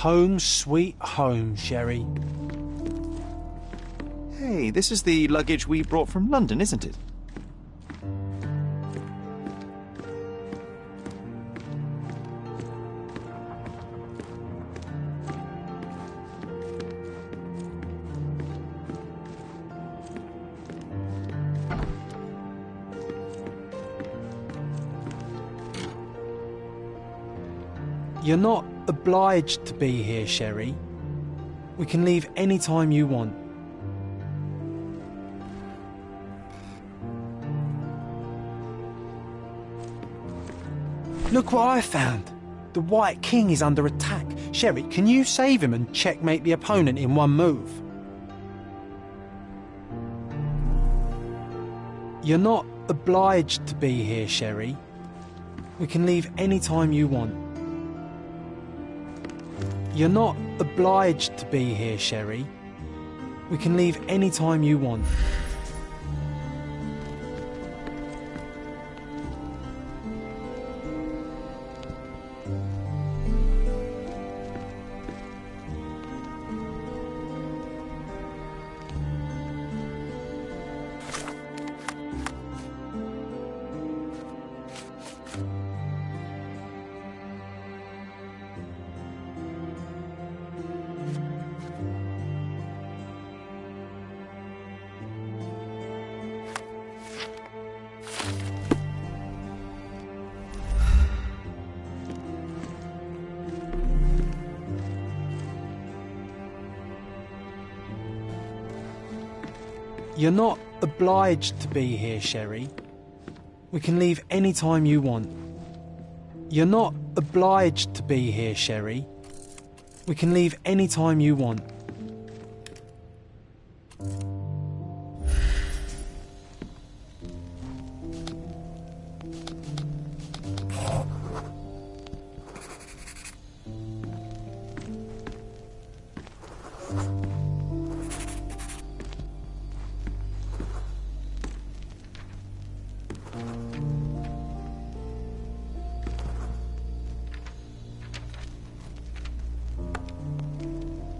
Home sweet home, Sherry. Hey, this is the luggage we brought from London, isn't it? You're not obliged to be here, Sherry. We can leave any time you want. Look what I found. The White King is under attack. Sherry, can you save him and checkmate the opponent in one move? You're not obliged to be here, Sherry. We can leave any time you want. You're not obliged to be here, Sherry. We can leave any time you want. You're not obliged to be here, Sherry. We can leave any time you want. You're not obliged to be here, Sherry. We can leave any time you want.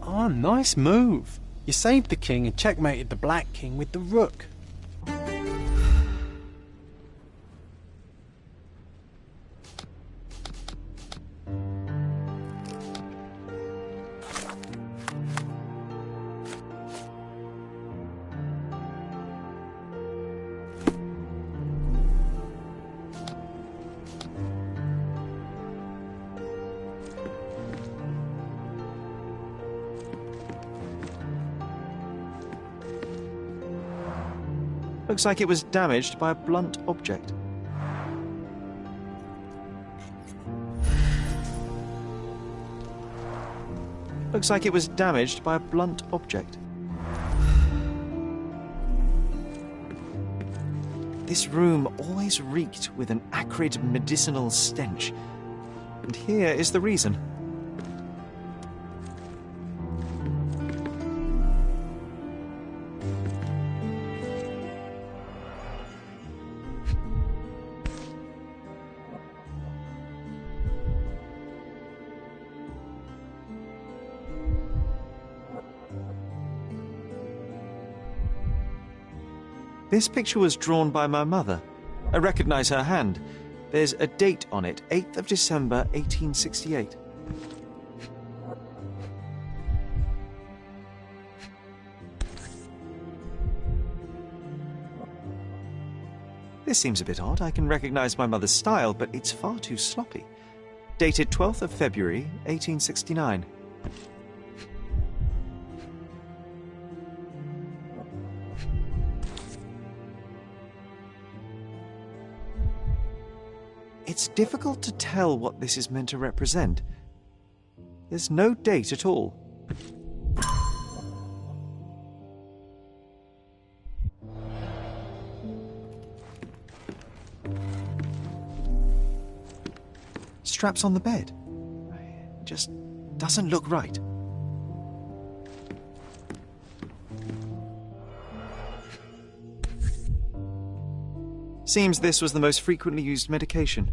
Oh, nice move. You saved the king and checkmated the Black King with the rook. Looks like it was damaged by a blunt object. Looks like it was damaged by a blunt object. This room always reeked with an acrid medicinal stench. And here is the reason. This picture was drawn by my mother. I recognize her hand. There's a date on it, 8th of December, 1868. This seems a bit odd. I can recognize my mother's style, but it's far too sloppy. Dated 12th of February, 1869. It's difficult to tell what this is meant to represent. There's no date at all. Straps on the bed. It just doesn't look right. Seems this was the most frequently used medication.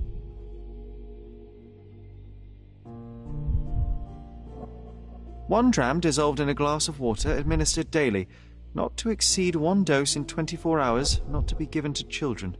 1 dram dissolved in a glass of water, administered daily. Not to exceed 1 dose in 24 hours, not to be given to children.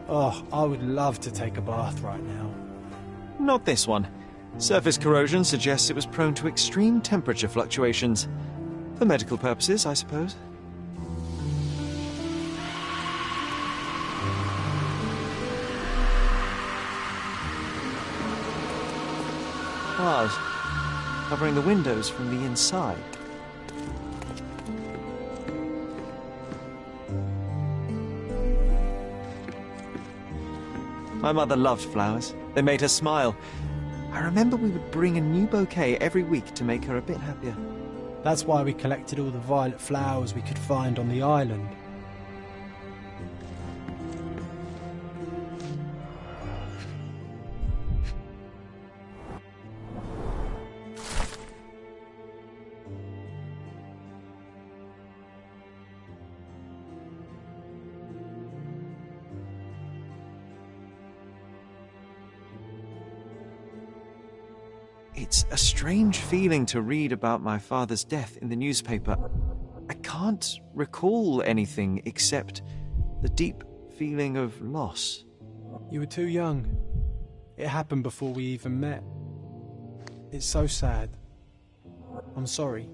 Oh, I would love to take a bath right now. Not this one. Surface corrosion suggests it was prone to extreme temperature fluctuations. For medical purposes, I suppose. Bars, covering the windows from the inside. My mother loved flowers. They made her smile. I remember we would bring a new bouquet every week to make her a bit happier. That's why we collected all the violet flowers we could find on the island. It's a strange feeling to read about my father's death in the newspaper. I can't recall anything except the deep feeling of loss. You were too young. It happened before we even met. It's so sad. I'm sorry.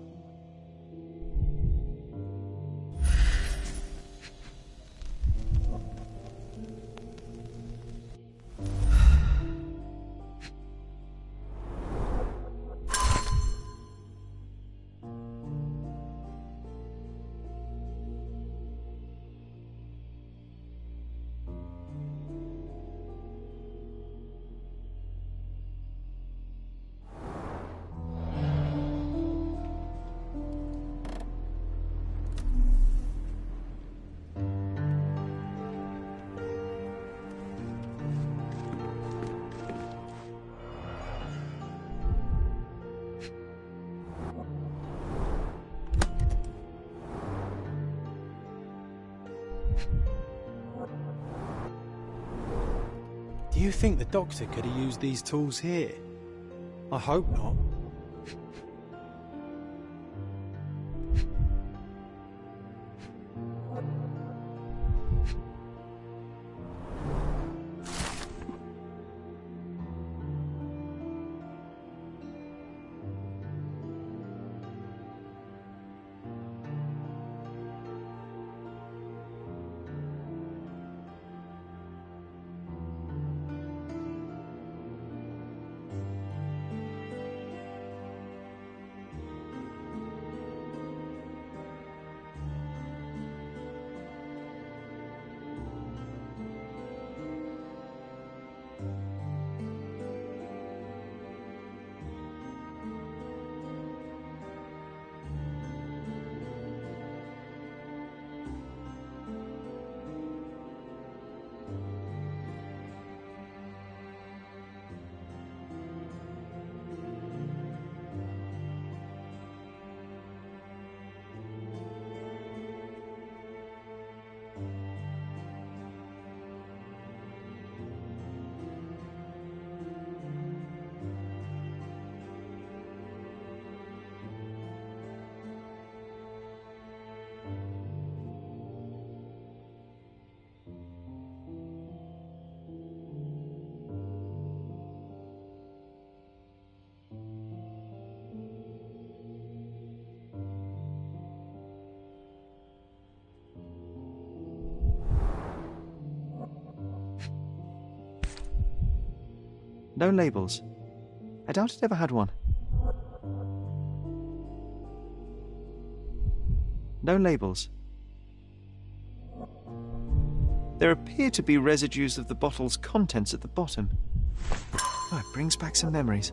Do you think the doctor could have used these tools here? I hope not. No labels. I doubt it ever had one. No labels. There appear to be residues of the bottle's contents at the bottom. Oh, it brings back some memories.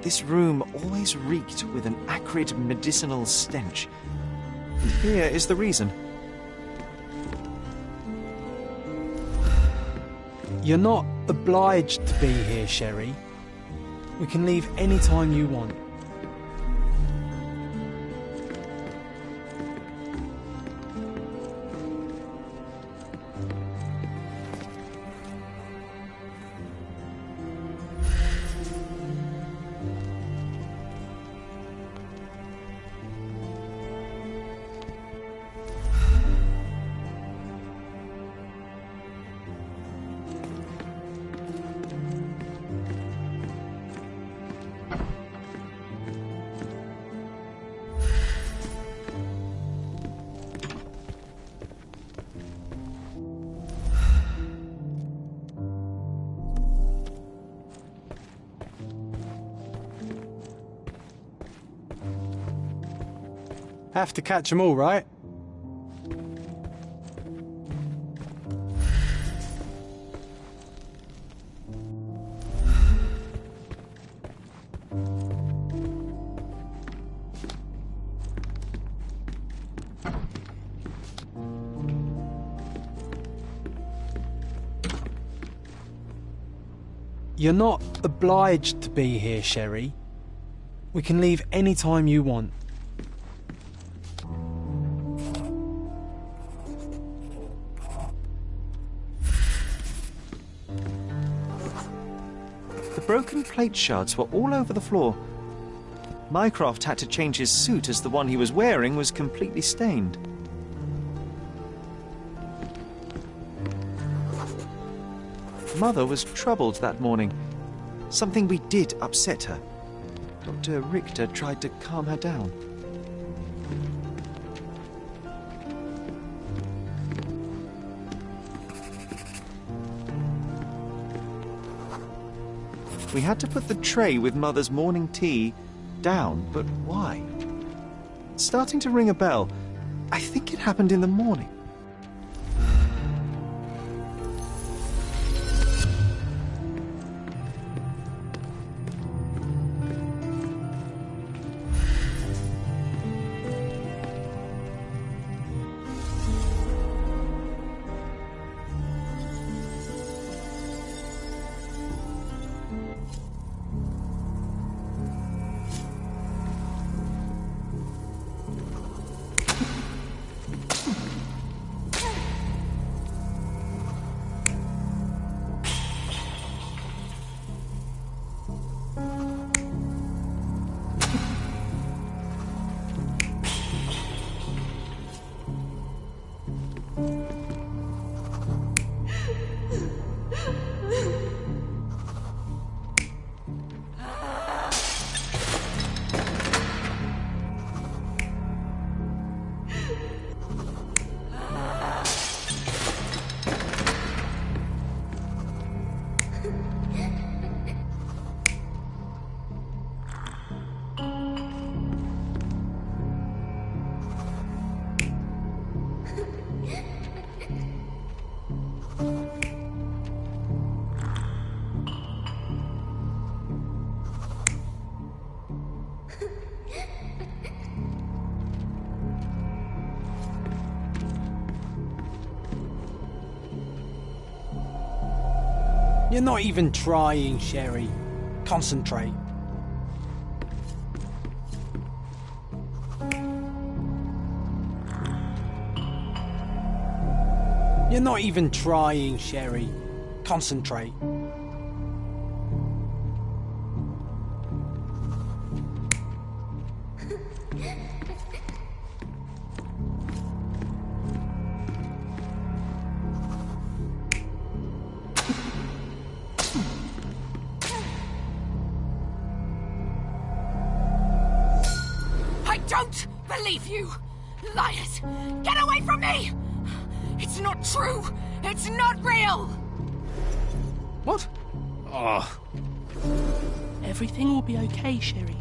this room always reeked with an acrid medicinal stench. And here is the reason. You're not obliged to be here, Sherry. We can leave any time you want. Have to catch 'em all, right? You're not obliged to be here, Sherry. We can leave any time you want. Broken plate shards were all over the floor. Mycroft had to change his suit as the one he was wearing was completely stained. Mother was troubled that morning. Something we did upset her. Dr. Richter tried to calm her down. We had to put the tray with Mother's morning tea down, but why? It's starting to ring a bell. I think it happened in the morning. You're not even trying, Sherry. Concentrate. You're not even trying, Sherry. Concentrate. Don't believe you! Liars! Get away from me! It's not true! It's not real! What? Oh. Everything will be okay, Sherry.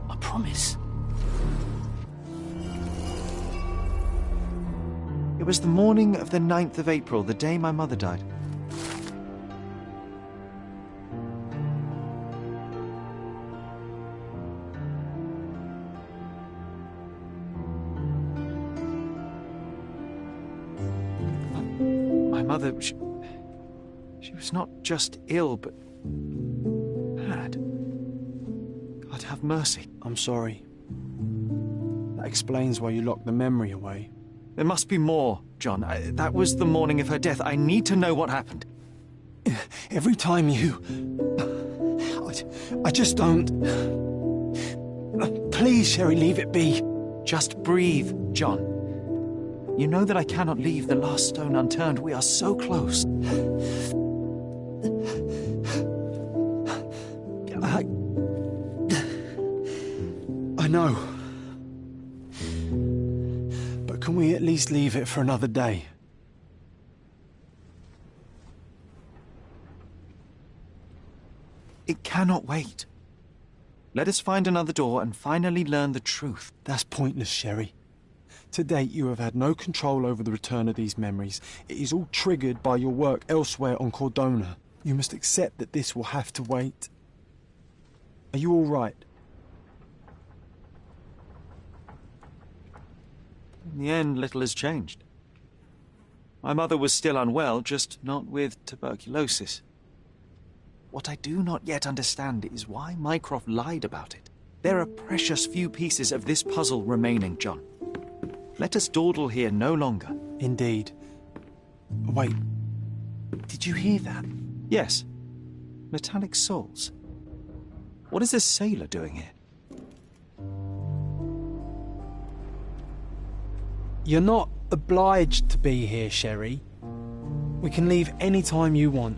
I promise. It was the morning of the 9th of April, the day my mother died. Mother, she was not just ill, but had. God have mercy. I'm sorry. That explains why you locked the memory away. There must be more, John. That was the morning of her death. I need to know what happened. Every time you... I just don't... Please, Sherry, leave it be. Just breathe, John. You know that I cannot leave the last stone unturned. We are so close. I know. But can we at least leave it for another day? It cannot wait. Let us find another door and finally learn the truth. That's pointless, Sherry. To date, you have had no control over the return of these memories. It is all triggered by your work elsewhere on Cordona. You must accept that this will have to wait. Are you all right? In the end, little has changed. My mother was still unwell, just not with tuberculosis. What I do not yet understand is why Mycroft lied about it. There are precious few pieces of this puzzle remaining, John. Let us dawdle here no longer. Indeed. Wait. Did you hear that? Yes. Metallic soles. What is this sailor doing here? You're not obliged to be here, Sherry. We can leave any time you want.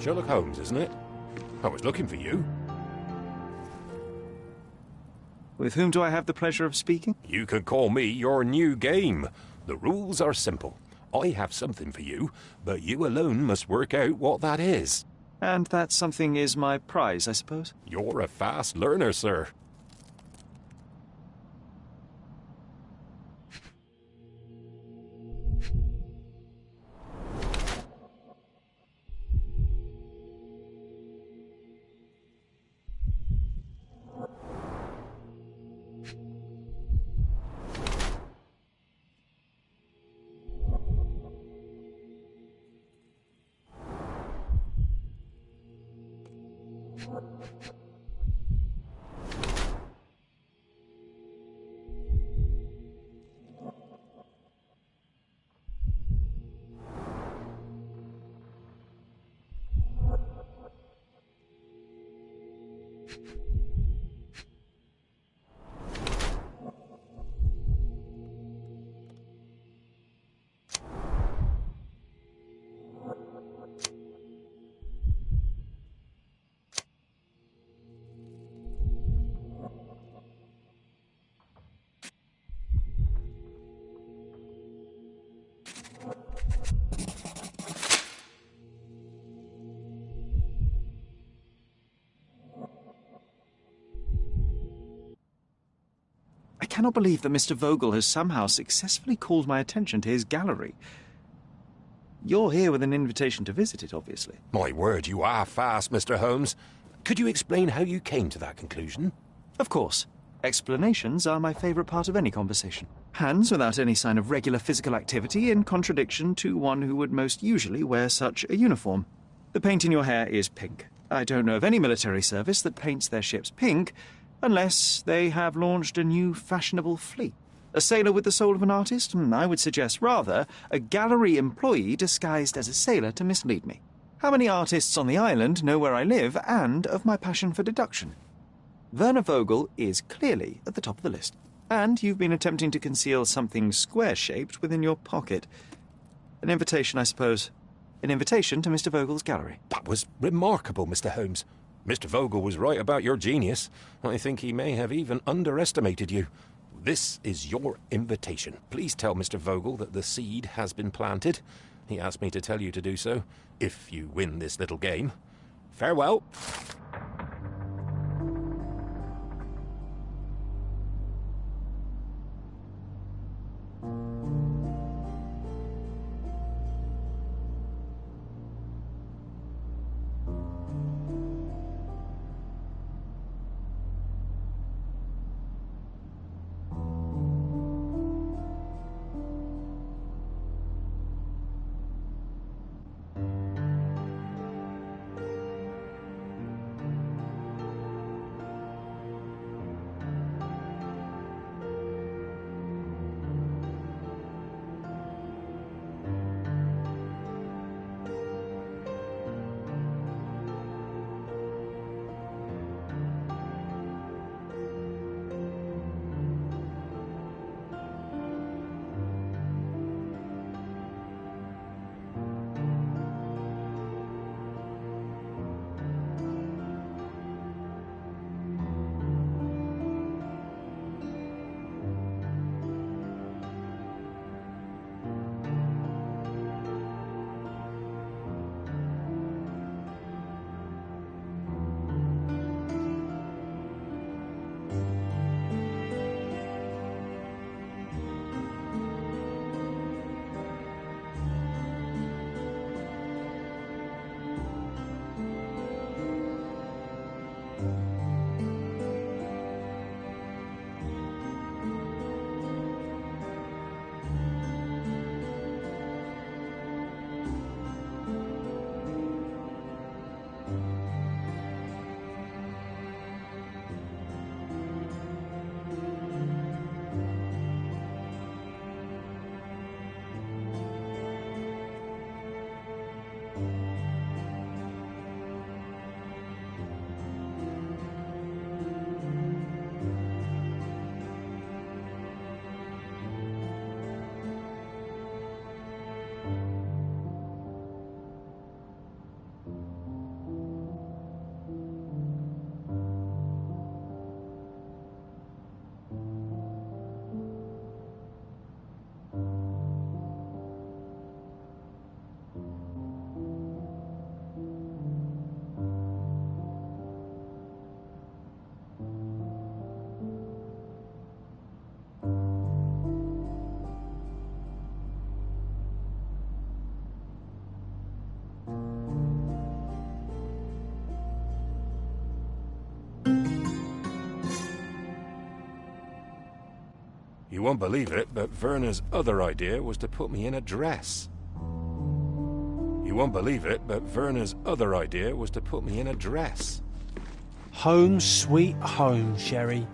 Sherlock Holmes, isn't it? I was looking for you. With whom do I have the pleasure of speaking? You can call me your new game. The rules are simple. I have something for you, but you alone must work out what that is. And that something is my prize, I suppose? You're a fast learner, sir. I cannot believe that Mr. Vogel has somehow successfully called my attention to his gallery. You're here with an invitation to visit it, obviously. My word, you are fast, Mr. Holmes. Could you explain how you came to that conclusion? Of course. Explanations are my favourite part of any conversation. Hands without any sign of regular physical activity, in contradiction to one who would most usually wear such a uniform. The paint in your hair is pink. I don't know of any military service that paints their ships pink, unless they have launched a new fashionable fleet. A sailor with the soul of an artist? I would suggest rather a gallery employee disguised as a sailor to mislead me. How many artists on the island know where I live and of my passion for deduction? Werner Vogel is clearly at the top of the list. And you've been attempting to conceal something square-shaped within your pocket. An invitation, I suppose. An invitation to Mr. Vogel's gallery. That was remarkable, Mr. Holmes. Mr. Vogel was right about your genius. I think he may have even underestimated you. This is your invitation. Please tell Mr. Vogel that the seed has been planted. He asked me to tell you to do so, if you win this little game. Farewell. You won't believe it, but Werner's other idea was to put me in a dress. You won't believe it, but Werner's other idea was to put me in a dress. Home sweet home, Sherry.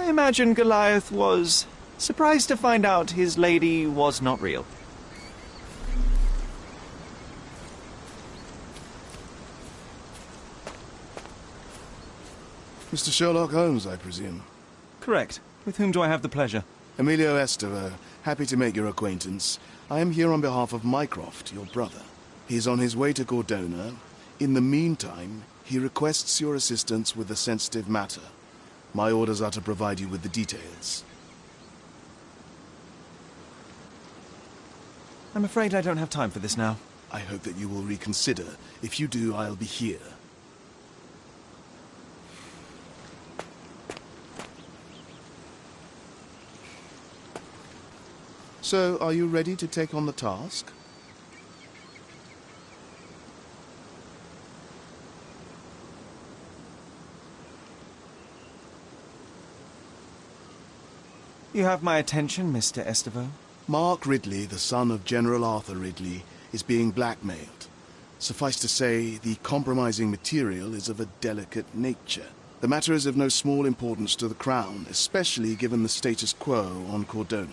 I imagine Goliath was surprised to find out his lady was not real. Mr. Sherlock Holmes, I presume? Correct. With whom do I have the pleasure? Emilio Esteva, happy to make your acquaintance. I am here on behalf of Mycroft, your brother. He is on his way to Cordona. In the meantime, he requests your assistance with a sensitive matter. My orders are to provide you with the details. I'm afraid I don't have time for this now. I hope that you will reconsider. If you do, I'll be here. So, are you ready to take on the task? You have my attention, Mr. Esteva. Mark Ridley, the son of General Arthur Ridley, is being blackmailed. Suffice to say, the compromising material is of a delicate nature. The matter is of no small importance to the Crown, especially given the status quo on Cordona.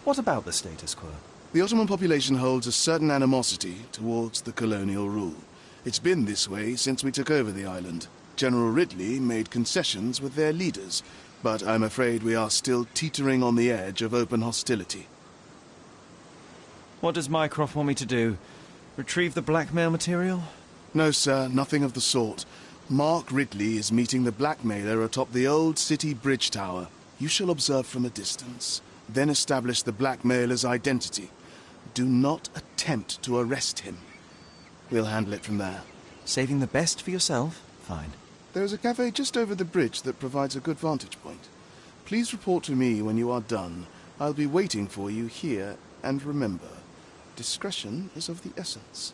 What about the status quo? The Ottoman population holds a certain animosity towards the colonial rule. It's been this way since we took over the island. General Ridley made concessions with their leaders, but I'm afraid we are still teetering on the edge of open hostility. What does Mycroft want me to do? Retrieve the blackmail material? No, sir, nothing of the sort. Mark Ridley is meeting the blackmailer atop the old city bridge tower. You shall observe from a distance, then establish the blackmailer's identity. Do not attempt to arrest him. We'll handle it from there. Saving the best for yourself? Fine. There is a cafe just over the bridge that provides a good vantage point. Please report to me when you are done. I'll be waiting for you here, and remember, discretion is of the essence.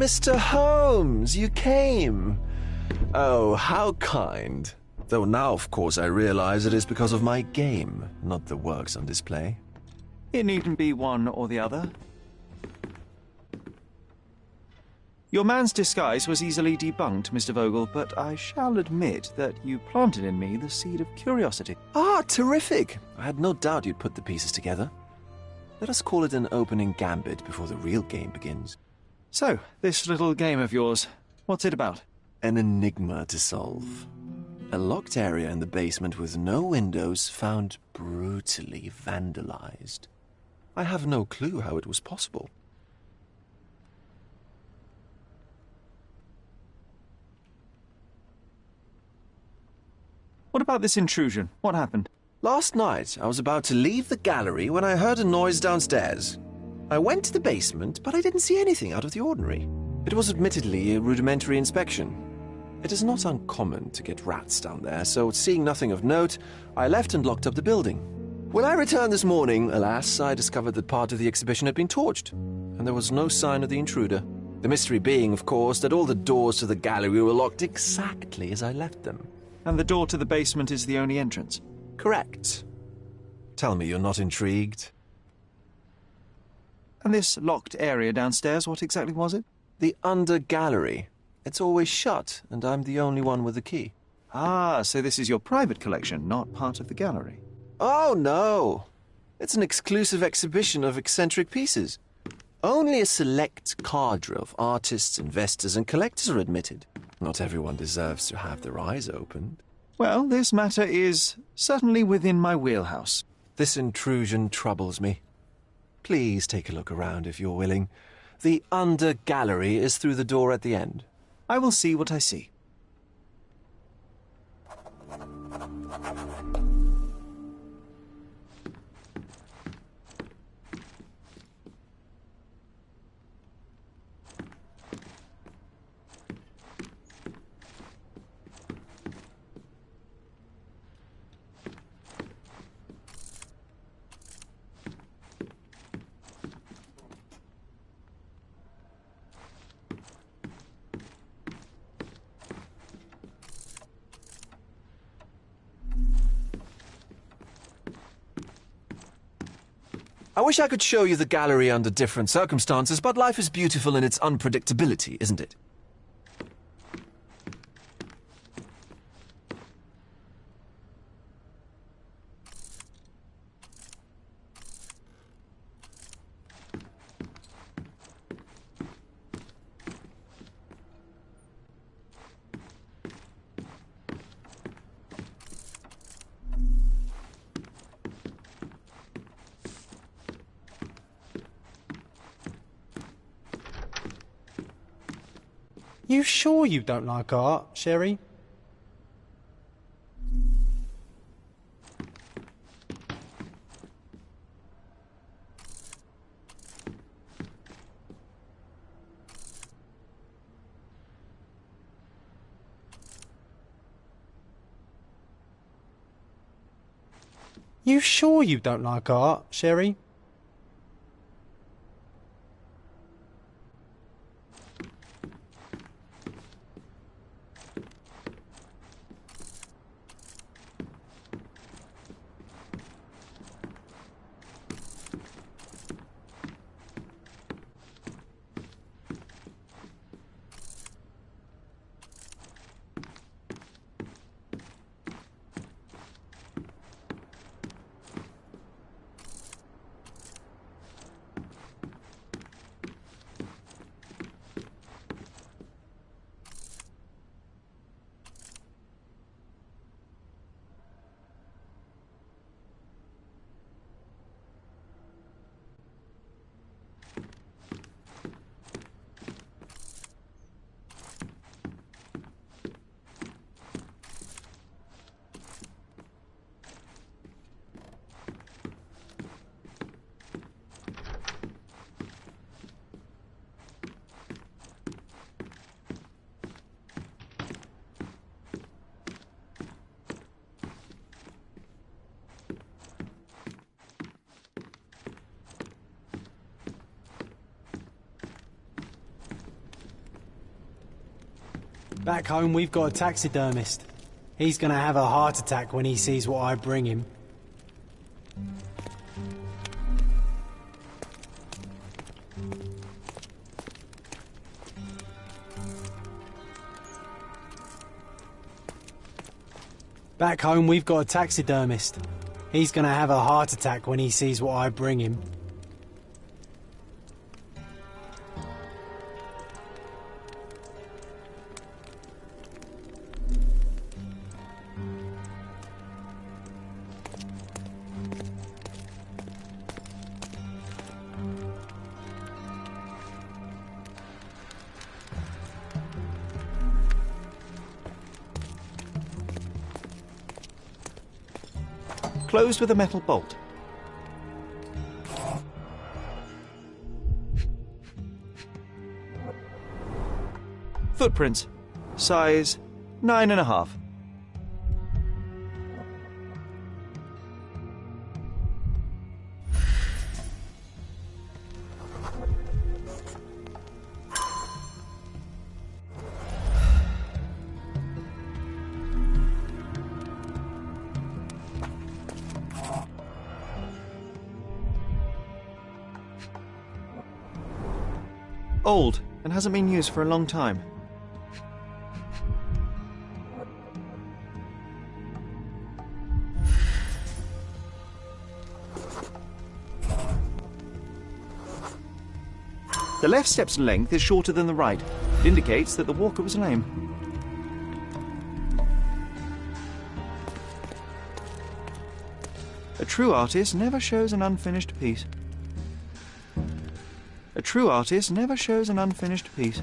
Mr. Holmes, you came! Oh, how kind. Though now, of course, I realize it is because of my game, not the works on display. It needn't be one or the other. Your man's disguise was easily debunked, Mr. Vogel, but I shall admit that you planted in me the seed of curiosity. Ah, terrific! I had no doubt you'd put the pieces together. Let us call it an opening gambit before the real game begins. So, this little game of yours, what's it about? An enigma to solve. A locked area in the basement with no windows found brutally vandalized. I have no clue how it was possible. What about this intrusion? What happened? Last night, I was about to leave the gallery when I heard a noise downstairs. I went to the basement, but I didn't see anything out of the ordinary. It was admittedly a rudimentary inspection. It is not uncommon to get rats down there, so seeing nothing of note, I left and locked up the building. When I returned this morning, alas, I discovered that part of the exhibition had been torched, and there was no sign of the intruder. The mystery being, of course, that all the doors to the gallery were locked exactly as I left them. And the door to the basement is the only entrance? Correct. Tell me you're not intrigued. And this locked area downstairs, what exactly was it? The under gallery. It's always shut, and I'm the only one with the key. Ah, so this is your private collection, not part of the gallery. Oh, no. It's an exclusive exhibition of eccentric pieces. Only a select cadre of artists, investors, and collectors are admitted. Not everyone deserves to have their eyes opened. Well, this matter is certainly within my wheelhouse. This intrusion troubles me. Please take a look around if you're willing. The under gallery is through the door at the end. I will see what I see. I wish I could show you the gallery under different circumstances, but life is beautiful in its unpredictability, isn't it? You sure you don't like art, Sherry? You sure you don't like art, Sherry? Back home, we've got a taxidermist. He's gonna have a heart attack when he sees what I bring him. Back home, we've got a taxidermist. He's gonna have a heart attack when he sees what I bring him. closed with a metal bolt. Footprints. Size 9.5. Old and hasn't been used for a long time. The left step's length is shorter than the right. It indicates that the walker was lame. A true artist never shows an unfinished piece. A true artist never shows an unfinished piece.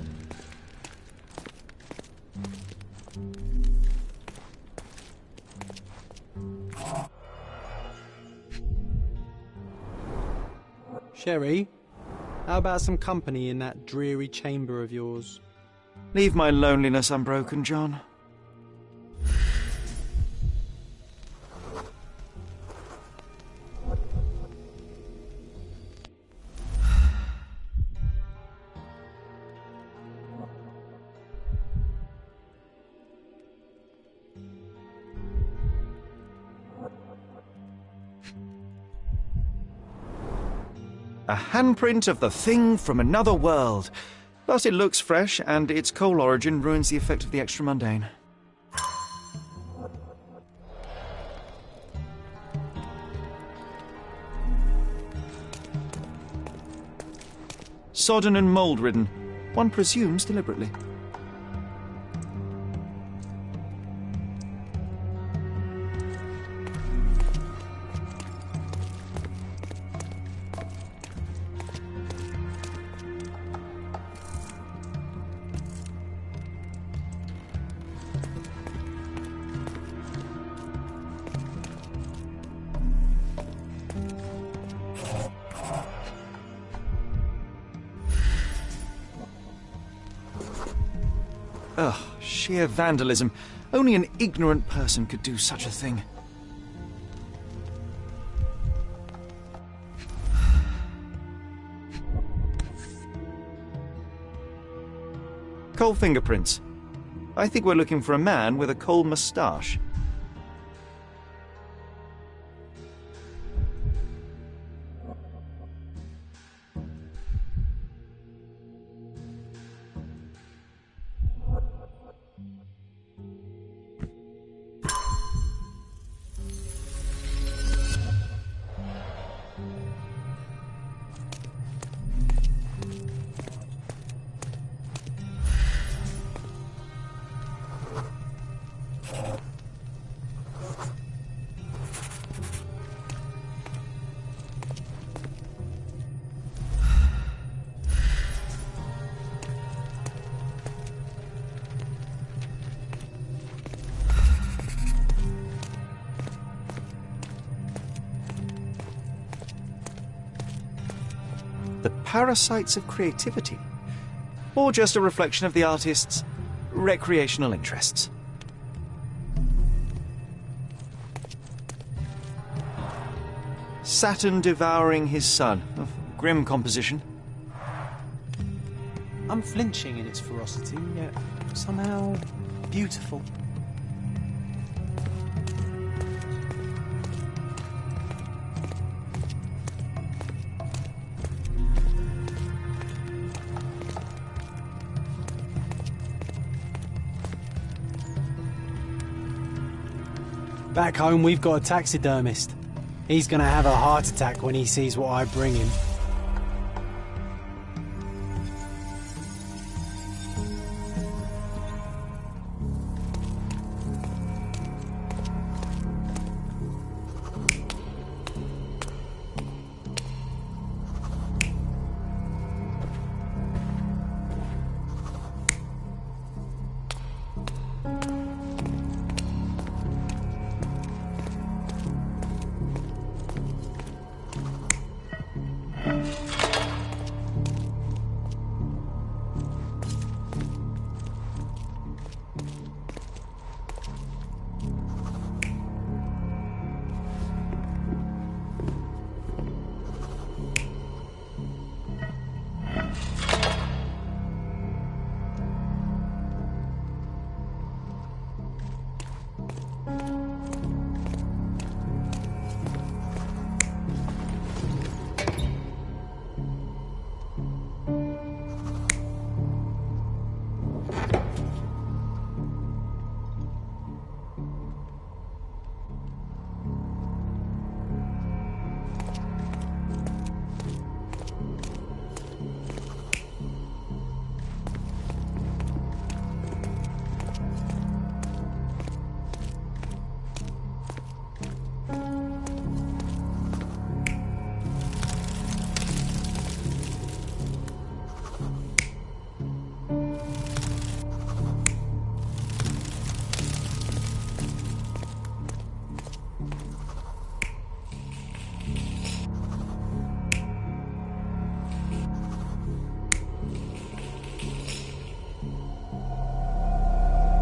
Sherry, how about some company in that dreary chamber of yours? Leave my loneliness unbroken, John. A handprint of the thing from another world. But it looks fresh, and its coal origin ruins the effect of the extra mundane. Sodden and mould-ridden. One presumes deliberately. Ugh, sheer vandalism. Only an ignorant person could do such a thing. Coal fingerprints. I think we're looking for a man with a coal moustache. The parasites of creativity, or just a reflection of the artist's recreational interests. Saturn devouring his sun. Of grim composition. Unflinching in its ferocity, yet somehow beautiful. Back home, we've got a taxidermist. He's gonna have a heart attack when he sees what I bring him.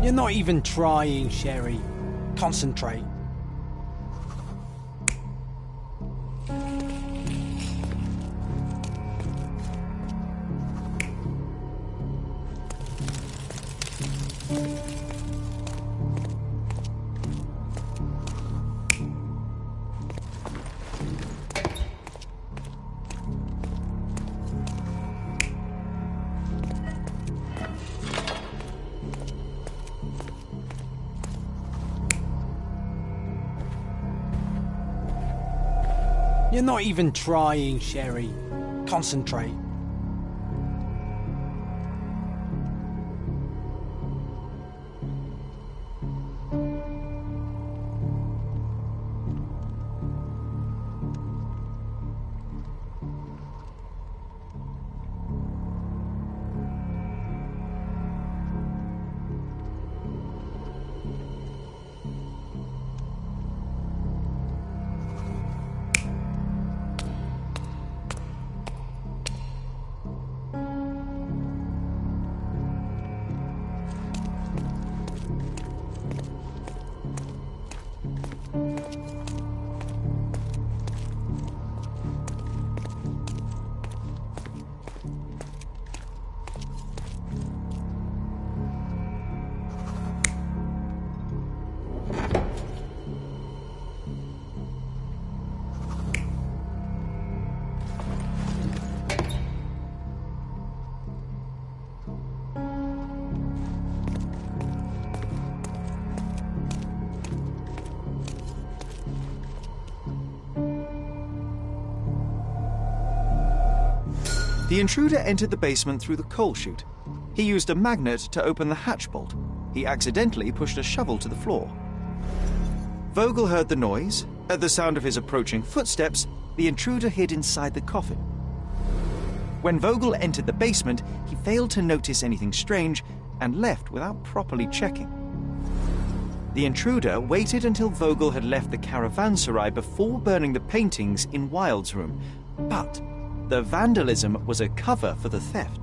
You're not even trying, Sherry. Concentrate. You're not even trying, Sherry. Concentrate. The intruder entered the basement through the coal chute. He used a magnet to open the hatch bolt. He accidentally pushed a shovel to the floor. Vogel heard the noise. At the sound of his approaching footsteps, the intruder hid inside the coffin. When Vogel entered the basement, he failed to notice anything strange and left without properly checking. The intruder waited until Vogel had left the caravanserai before burning the paintings in Wilde's room, but the vandalism was a cover for the theft.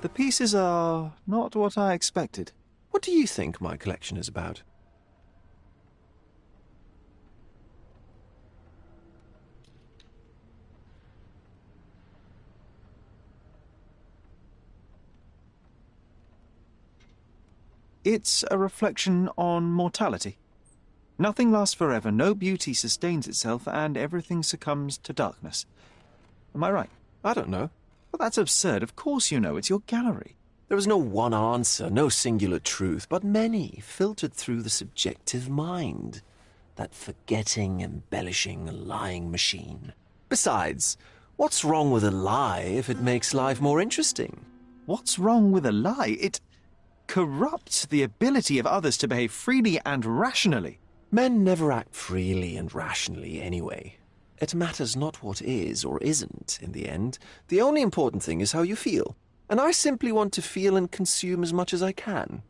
The pieces are not what I expected. What do you think my collection is about? It's a reflection on mortality. Nothing lasts forever, no beauty sustains itself, and everything succumbs to darkness. Am I right? I don't know. Well, that's absurd. Of course you know. It's your gallery. There is no one answer, no singular truth, but many, filtered through the subjective mind. That forgetting, embellishing, lying machine. Besides, what's wrong with a lie if it makes life more interesting? What's wrong with a lie? It corrupts the ability of others to behave freely and rationally. Men never act freely and rationally anyway. It matters not what is or isn't in the end. The only important thing is how you feel. And I simply want to feel and consume as much as I can.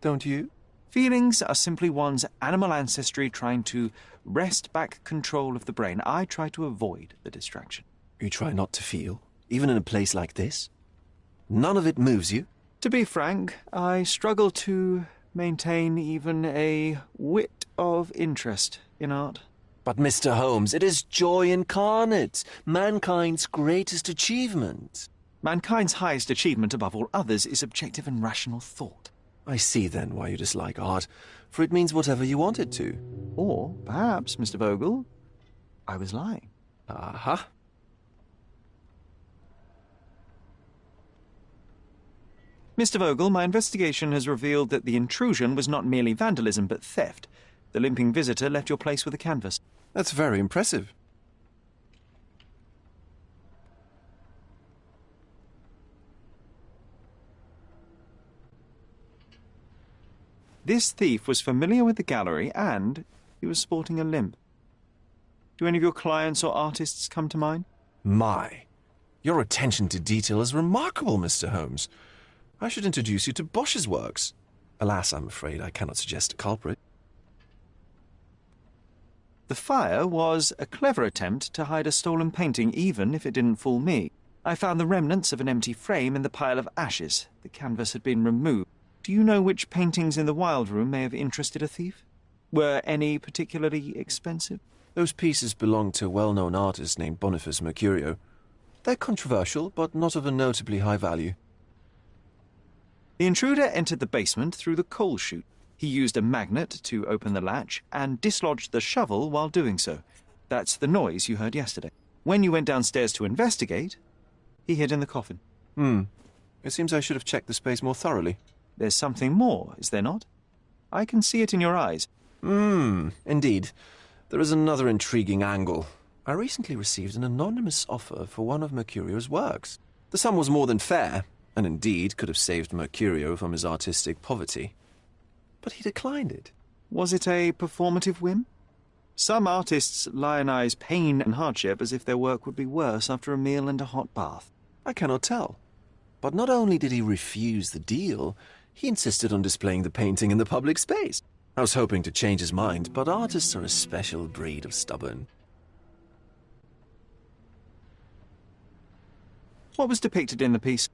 Don't you? Feelings are simply one's animal ancestry trying to wrest back control of the brain. I try to avoid the distraction. You try not to feel, even in a place like this? None of it moves you? To be frank, I struggle to maintain even a whit of interest in art. But, Mr. Holmes, it is joy incarnate, mankind's greatest achievement. Mankind's highest achievement above all others is objective and rational thought. I see then why you dislike art, for it means whatever you want it to. Or, perhaps, Mr. Vogel, I was lying. Aha. Mr. Vogel, my investigation has revealed that the intrusion was not merely vandalism, but theft. The limping visitor left your place with a canvas. That's very impressive. This thief was familiar with the gallery and he was sporting a limp. Do any of your clients or artists come to mind? My, your attention to detail is remarkable, Mr. Holmes. I should introduce you to Bosch's works. Alas, I'm afraid I cannot suggest a culprit. The fire was a clever attempt to hide a stolen painting, even if it didn't fool me. I found the remnants of an empty frame in the pile of ashes. The canvas had been removed. Do you know which paintings in the Wild Room may have interested a thief? Were any particularly expensive? Those pieces belong to a well-known artist named Boniface Mercurio. They're controversial, but not of a notably high value. The intruder entered the basement through the coal chute. He used a magnet to open the latch and dislodged the shovel while doing so. That's the noise you heard yesterday. When you went downstairs to investigate, he hid in the coffin. It seems I should have checked the space more thoroughly. There's something more, is there not? I can see it in your eyes. Indeed. There is another intriguing angle. I recently received an anonymous offer for one of Mercurio's works. The sum was more than fair, and indeed could have saved Mercurio from his artistic poverty. But he declined it. Was it a performative whim? Some artists lionize pain and hardship as if their work would be worse after a meal and a hot bath. I cannot tell. But not only did he refuse the deal, he insisted on displaying the painting in the public space. I was hoping to change his mind, but artists are a special breed of stubborn. What was depicted in the piece?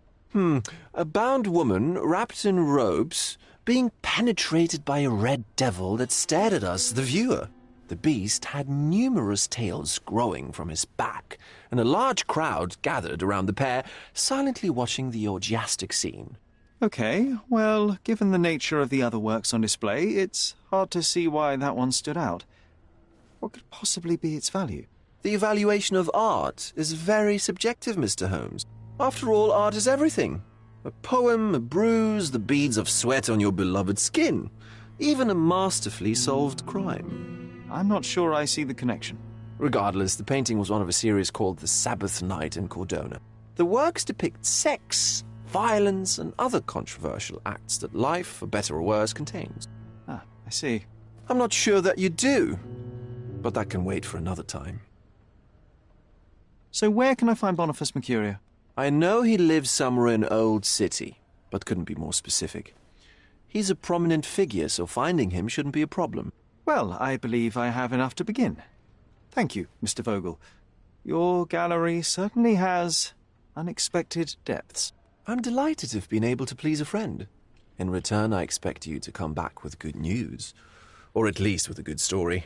A bound woman, wrapped in robes, being penetrated by a red devil that stared at us, the viewer. The beast had numerous tails growing from his back, and a large crowd gathered around the pair, silently watching the orgiastic scene. Okay, well, given the nature of the other works on display, it's hard to see why that one stood out. What could possibly be its value? The evaluation of art is very subjective, Mr. Holmes. After all, art is everything. A poem, a bruise, the beads of sweat on your beloved skin. Even a masterfully solved crime. I'm not sure I see the connection. Regardless, the painting was one of a series called The Sabbath Night in Cordona. The works depict sex, violence, and other controversial acts that life, for better or worse, contains. Ah, I see. I'm not sure that you do, but that can wait for another time. So where can I find Boniface Mercurio? I know he lives somewhere in Old City, but couldn't be more specific. He's a prominent figure, so finding him shouldn't be a problem. Well, I believe I have enough to begin. Thank you, Mr. Vogel. Your gallery certainly has unexpected depths. I'm delighted to have been able to please a friend. In return, I expect you to come back with good news. Or at least with a good story.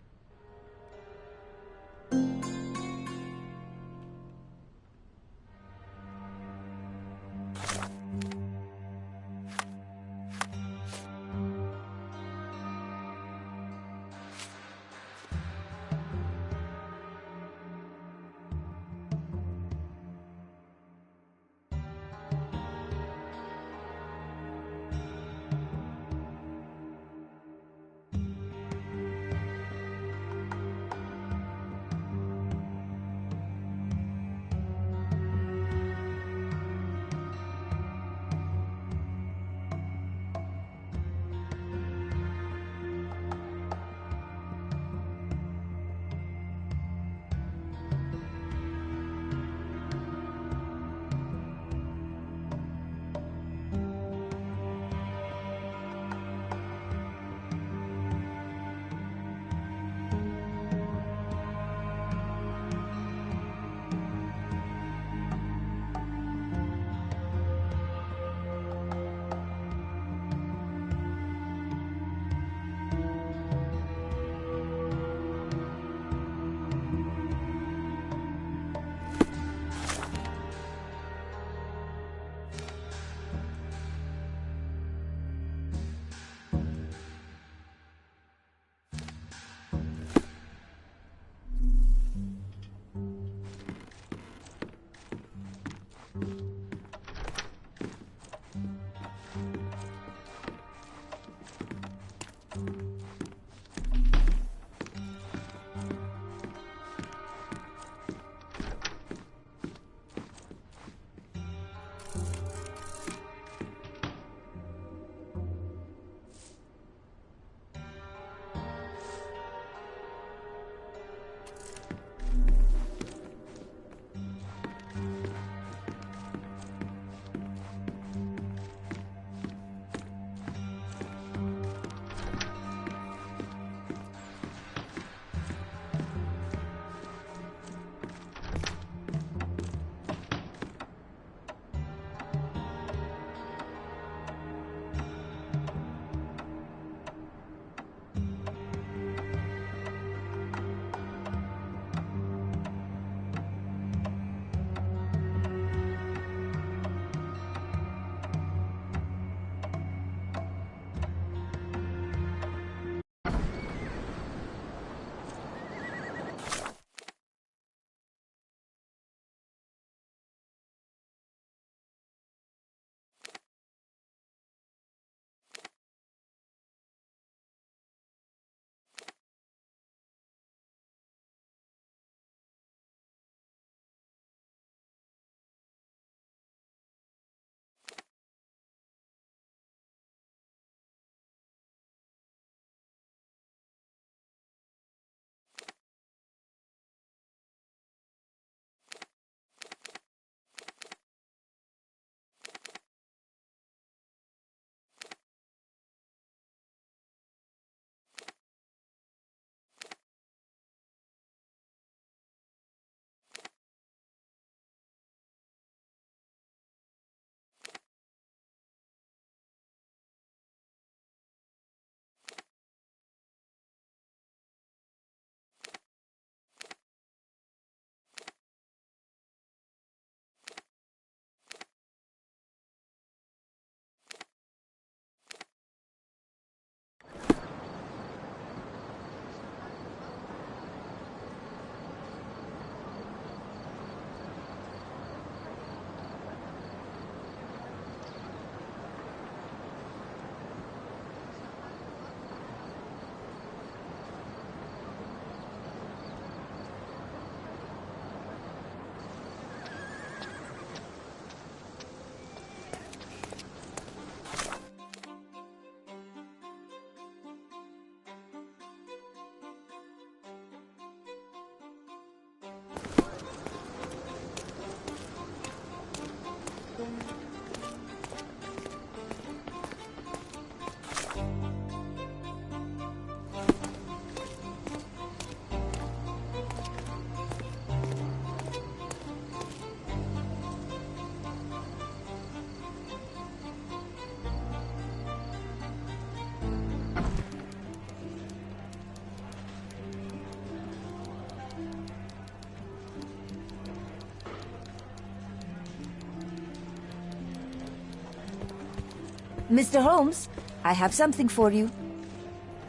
Mr. Holmes, I have something for you.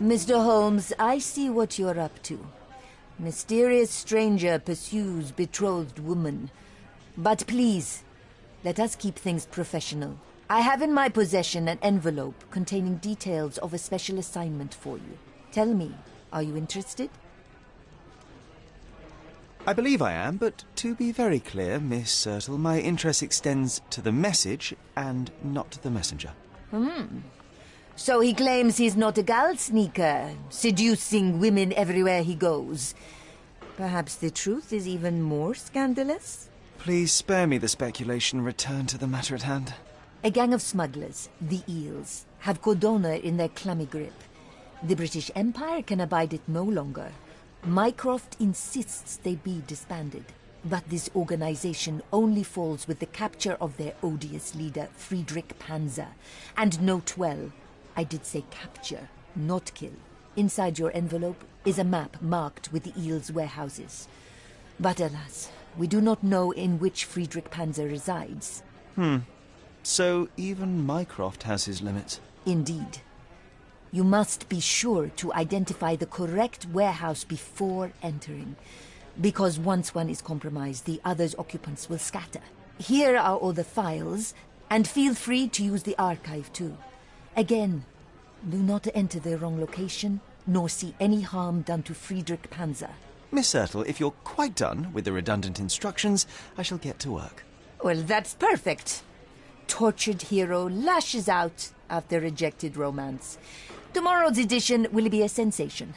Mr. Holmes, I see what you're up to. Mysterious stranger pursues betrothed woman. But please, let us keep things professional. I have in my possession an envelope containing details of a special assignment for you. Tell me, are you interested? I believe I am, but to be very clear, Miss Sertle, my interest extends to the message and not to the messenger. So he claims he's not a gal sneaker, seducing women everywhere he goes. Perhaps the truth is even more scandalous? Please spare me the speculation. Return to the matter at hand. A gang of smugglers, the Eels, have Codona in their clammy grip. The British Empire can abide it no longer. Mycroft insists they be disbanded. But this organization only falls with the capture of their odious leader, Friedrich Panzer. And note well, I did say capture, not kill. Inside your envelope is a map marked with the Eels' warehouses. But alas, we do not know in which Friedrich Panzer resides. So even Mycroft has his limits. Indeed. You must be sure to identify the correct warehouse before entering. Because once one is compromised, the other's occupants will scatter. Here are all the files, and feel free to use the archive too. Again, do not enter the wrong location, nor see any harm done to Friedrich Panzer. Miss Sertle, if you're quite done with the redundant instructions, I shall get to work. Well, that's perfect. Tortured hero lashes out after rejected romance. Tomorrow's edition will be a sensation.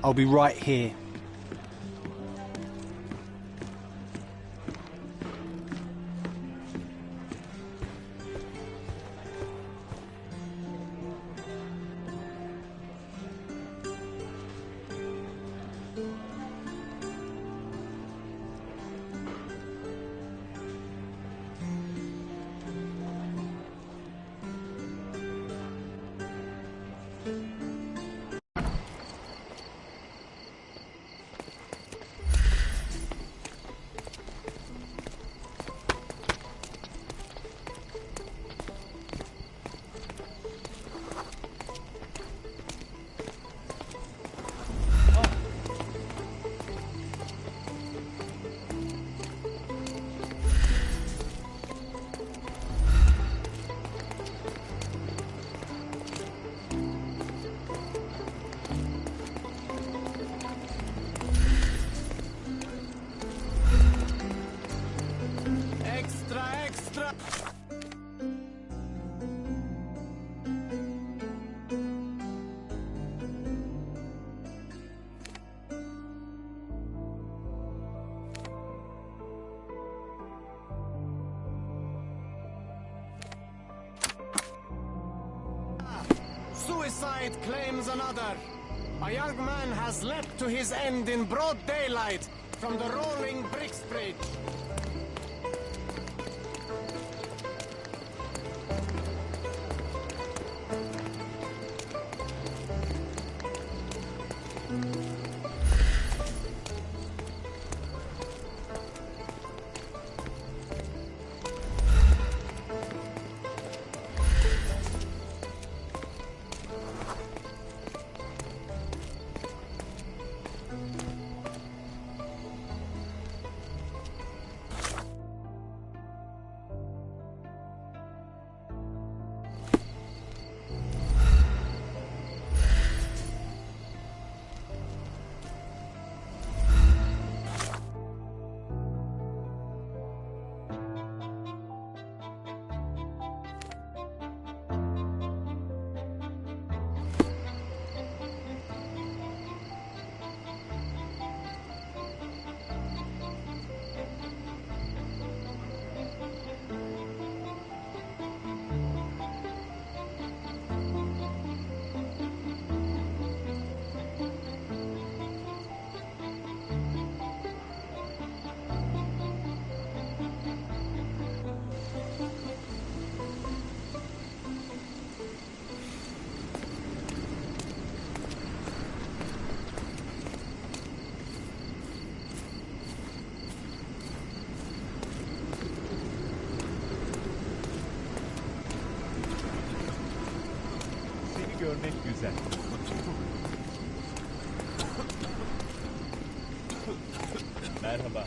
I'll be right here. Suicide claims another. A young man has leapt to his end in broad daylight from the rolling bricks bridge. Görmek güzel. Merhaba.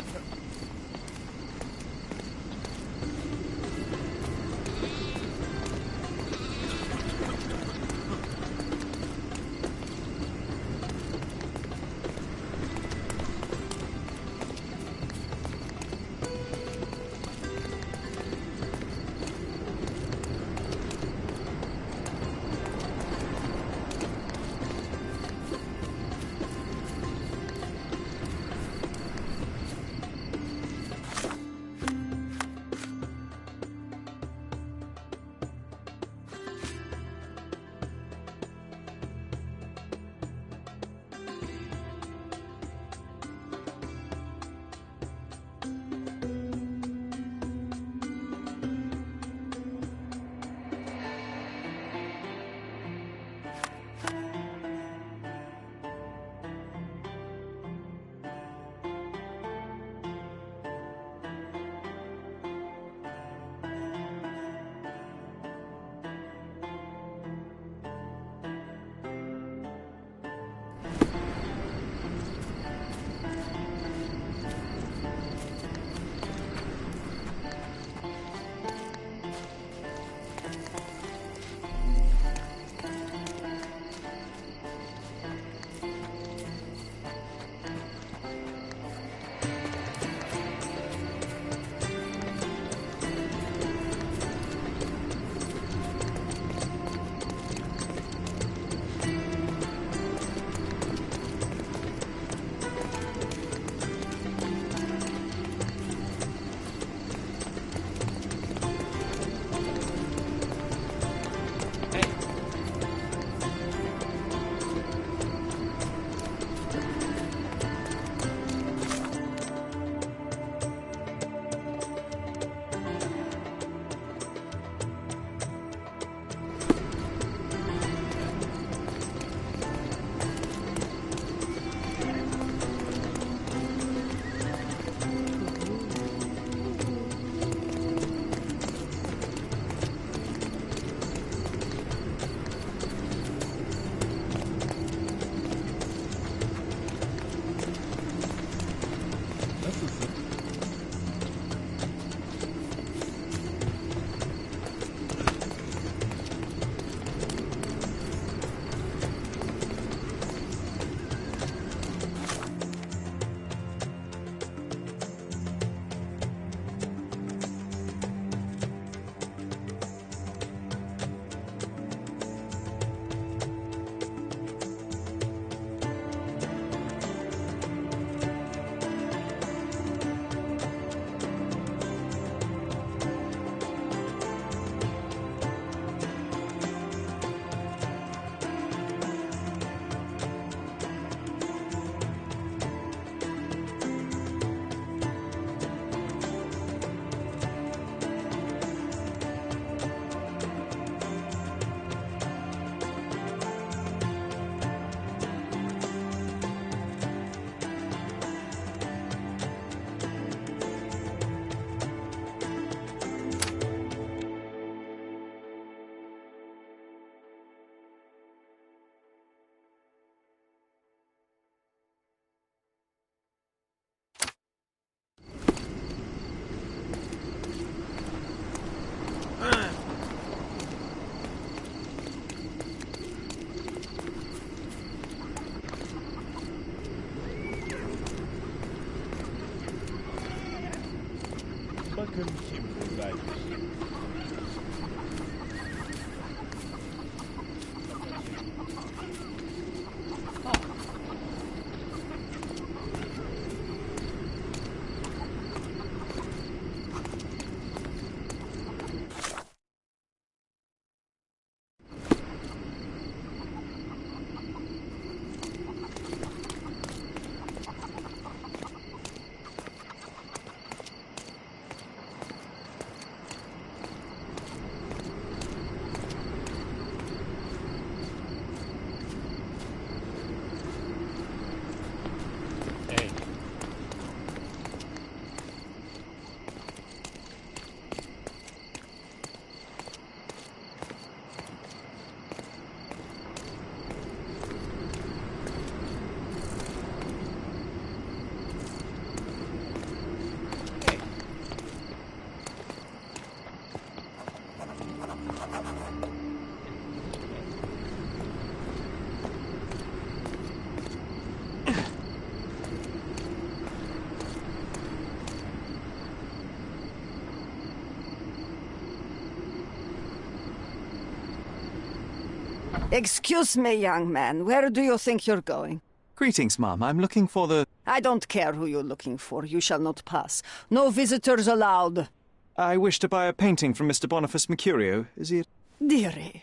Excuse me, young man. Where do you think you're going? Greetings, Mum. I'm looking for the... I don't care who you're looking for. You shall not pass. No visitors allowed. I wish to buy a painting from Mr. Boniface Mercurio. Is he... Dearie,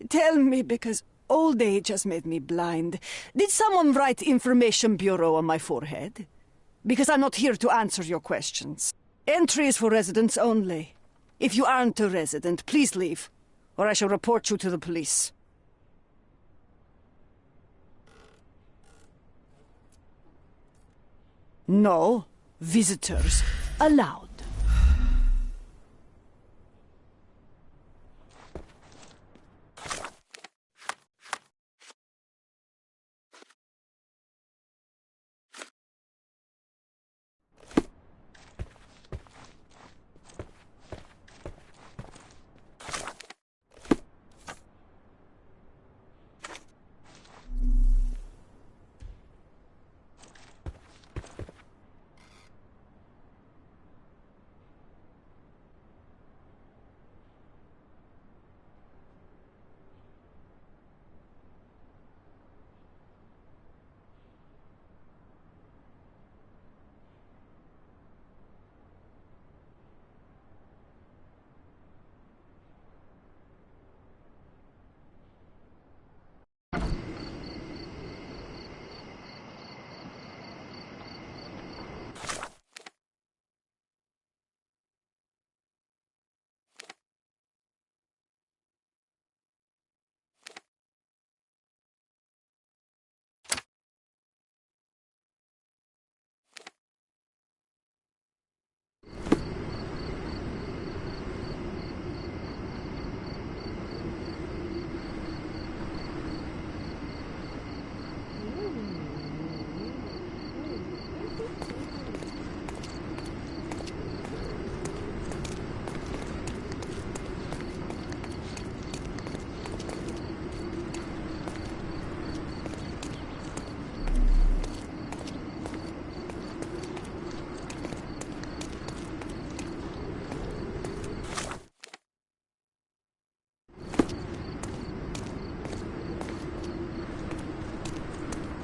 tell me, because old age has made me blind. Did someone write Information Bureau on my forehead? Because I'm not here to answer your questions. Entry is for residents only. If you aren't a resident, please leave, or I shall report you to the police. No visitors allowed.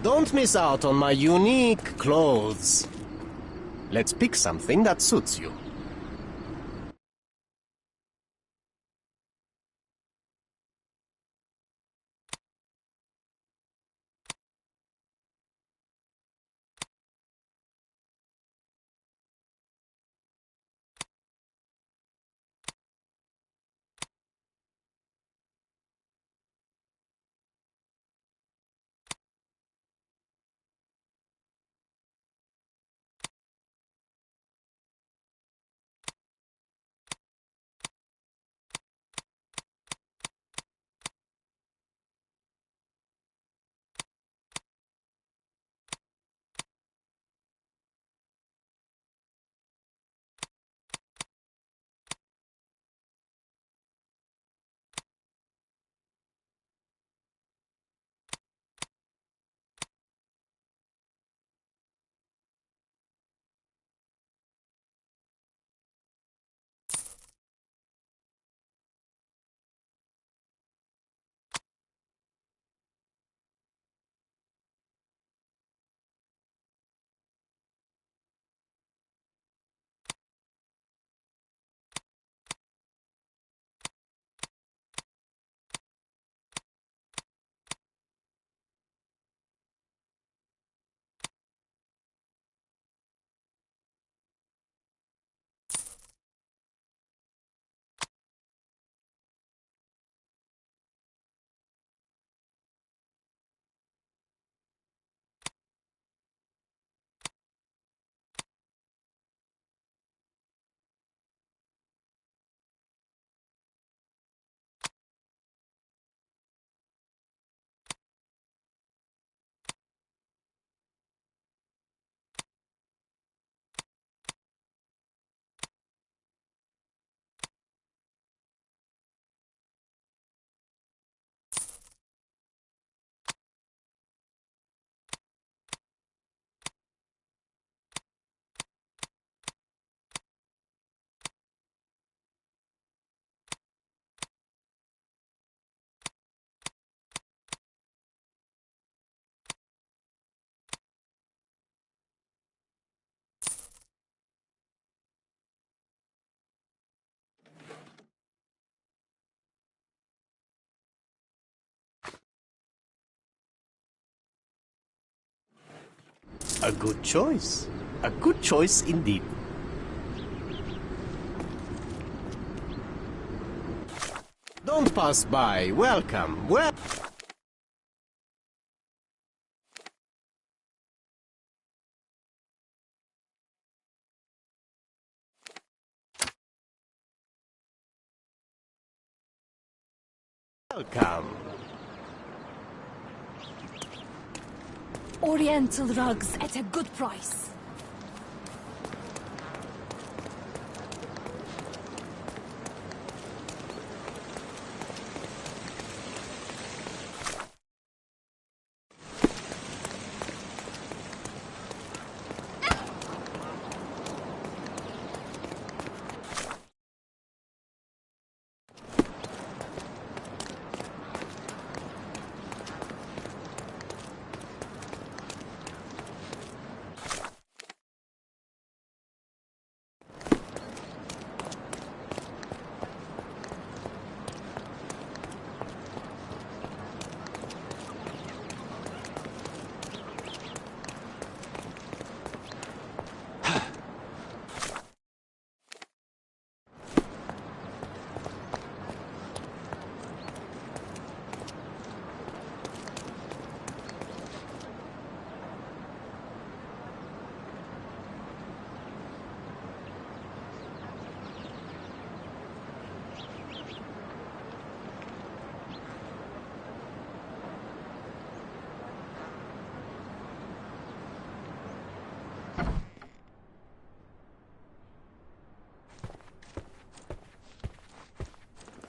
Don't miss out on my unique clothes. Let's pick something that suits you. A good choice. A good choice indeed. Don't pass by. Welcome. Welcome. Oriental rugs at a good price.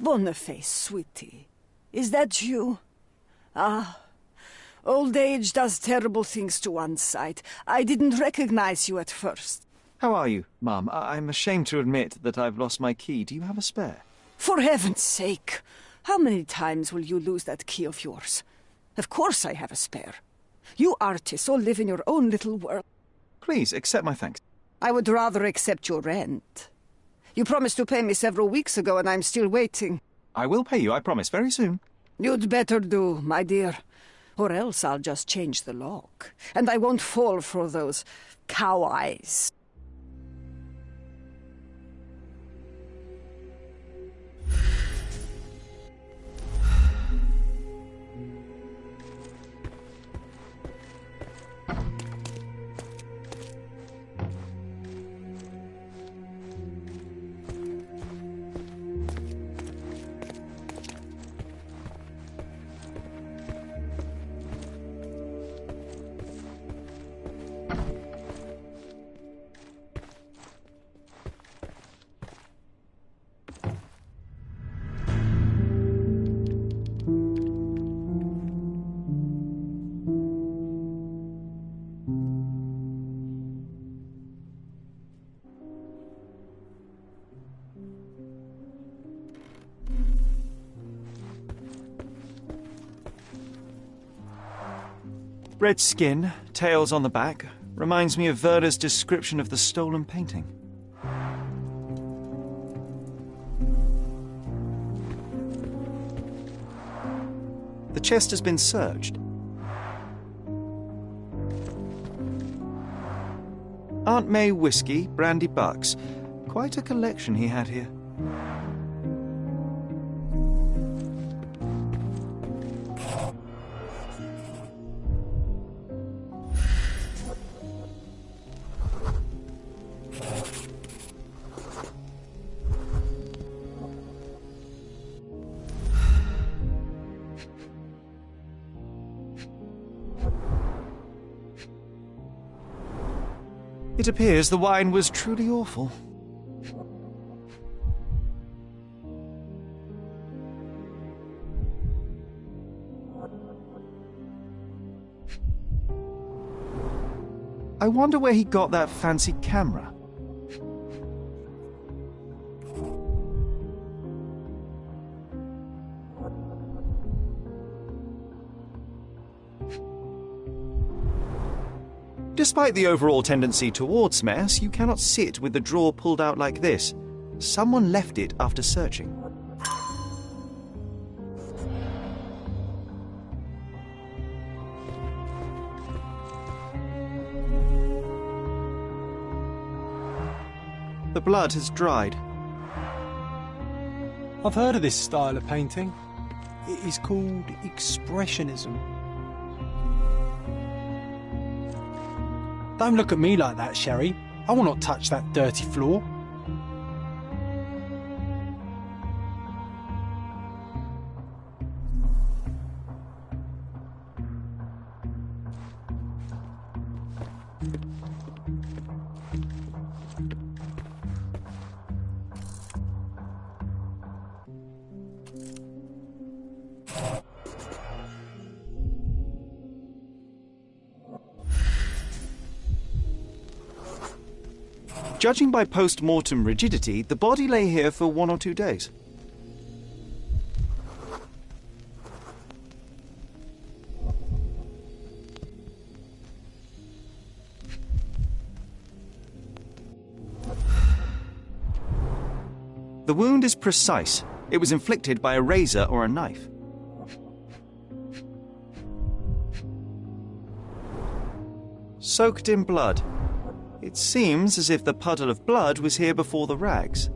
Boniface, sweetie. Is that you? Ah, old age does terrible things to one's sight. I didn't recognize you at first. How are you, Mum? I'm ashamed to admit that I've lost my key. Do you have a spare? For heaven's sake! How many times will you lose that key of yours? Of course I have a spare. You artists all live in your own little world. Please, accept my thanks. I would rather accept your rent. You promised to pay me several weeks ago, and I'm still waiting. I will pay you, I promise, very soon. You'd better do, my dear. Or else I'll just change the lock. And I won't fall for those cow eyes. Red skin, tails on the back, reminds me of Werder's description of the stolen painting. The chest has been searched. Aunt May whiskey, brandy bucks. Quite a collection he had here. It appears the wine was truly awful. I wonder where he got that fancy camera. Despite the overall tendency towards mess, you cannot sit with the drawer pulled out like this. Someone left it after searching. The blood has dried. I've heard of this style of painting. It is called Expressionism. Don't look at me like that, Sherry. I will not touch that dirty floor. Judging by post-mortem rigidity, the body lay here for 1 or 2 days. The wound is precise. It was inflicted by a razor or a knife. Soaked in blood. It seems as if the puddle of blood was here before the rags.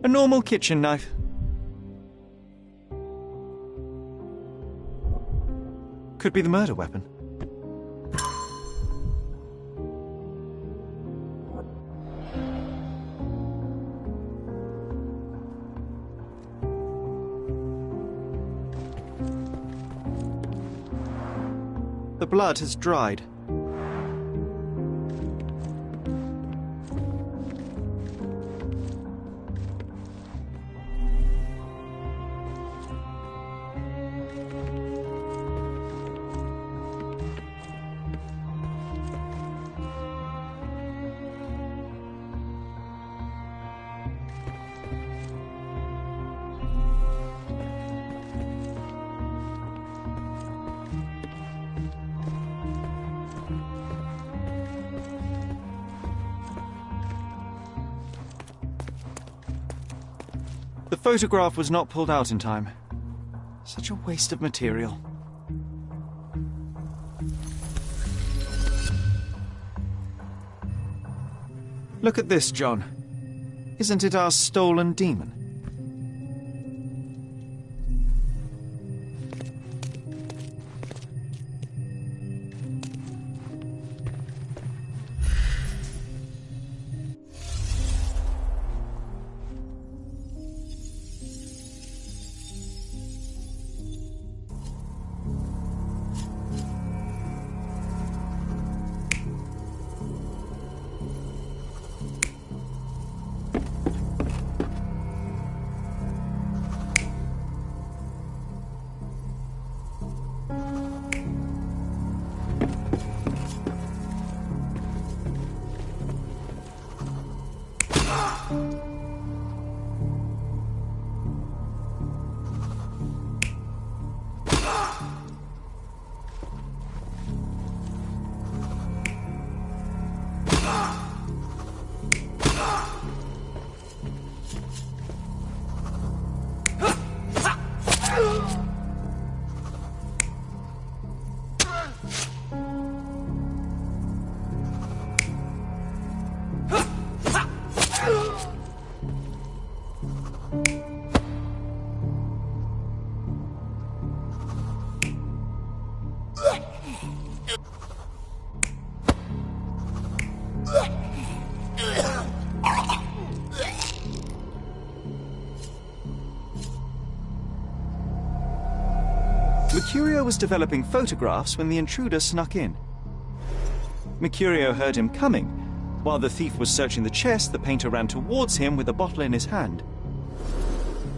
A normal kitchen knife. Could be the murder weapon. The blood has dried. The photograph was not pulled out in time. Such a waste of material. Look at this, John. Isn't it our stolen demon? Mercurio was developing photographs when the intruder snuck in. Mercurio heard him coming. While the thief was searching the chest, the painter ran towards him with a bottle in his hand.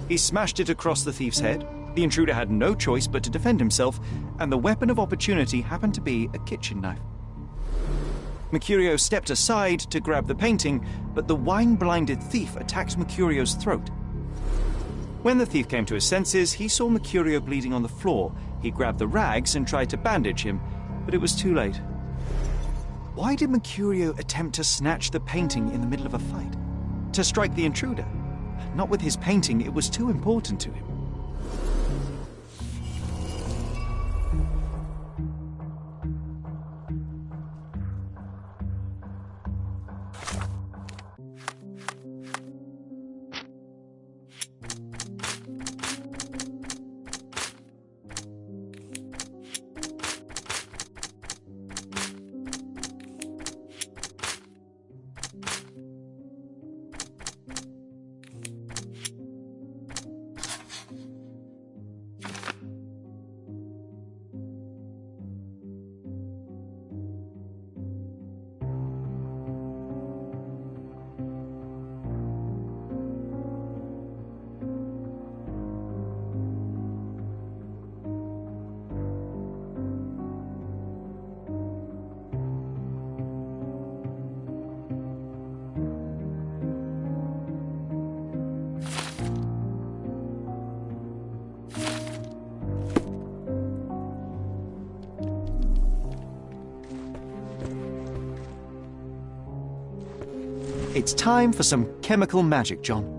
He smashed it across the thief's head. The intruder had no choice but to defend himself, and the weapon of opportunity happened to be a kitchen knife. Mercurio stepped aside to grab the painting, but the wine-blinded thief attacked Mercurio's throat. When the thief came to his senses, he saw Mercurio bleeding on the floor. He grabbed the rags and tried to bandage him, but it was too late. Why did Mercurio attempt to snatch the painting in the middle of a fight? To strike the intruder? Not with his painting, it was too important to him. It's time for some chemical magic, John.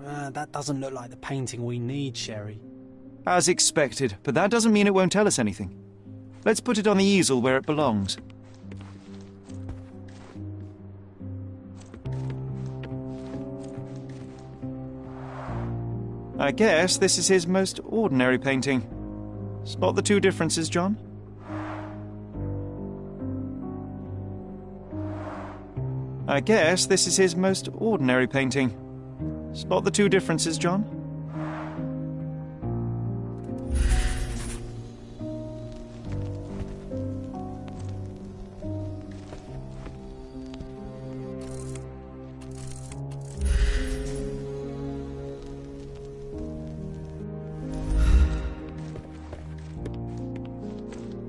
That doesn't look like the painting we need, Sherry. As expected, but that doesn't mean it won't tell us anything. Let's put it on the easel where it belongs. I guess this is his most ordinary painting. Spot the two differences, John? I guess this is his most ordinary painting. Spot the two differences, John?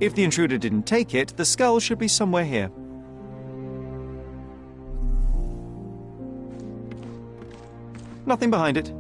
If the intruder didn't take it, the skull should be somewhere here. Nothing behind it.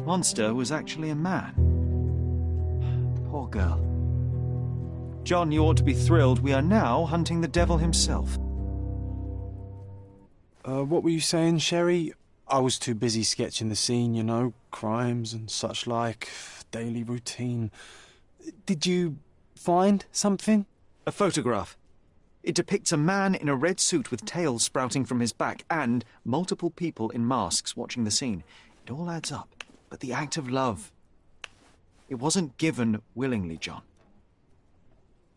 Monster was actually a man. Poor girl. John, you ought to be thrilled. We are now hunting the devil himself. What were you saying, Sherry? I was too busy sketching the scene, you know, crimes and such like, daily routine. Did you find something? A photograph. It depicts a man in a red suit with tails sprouting from his back and multiple people in masks watching the scene. It all adds up. But the act of love, it wasn't given willingly, John.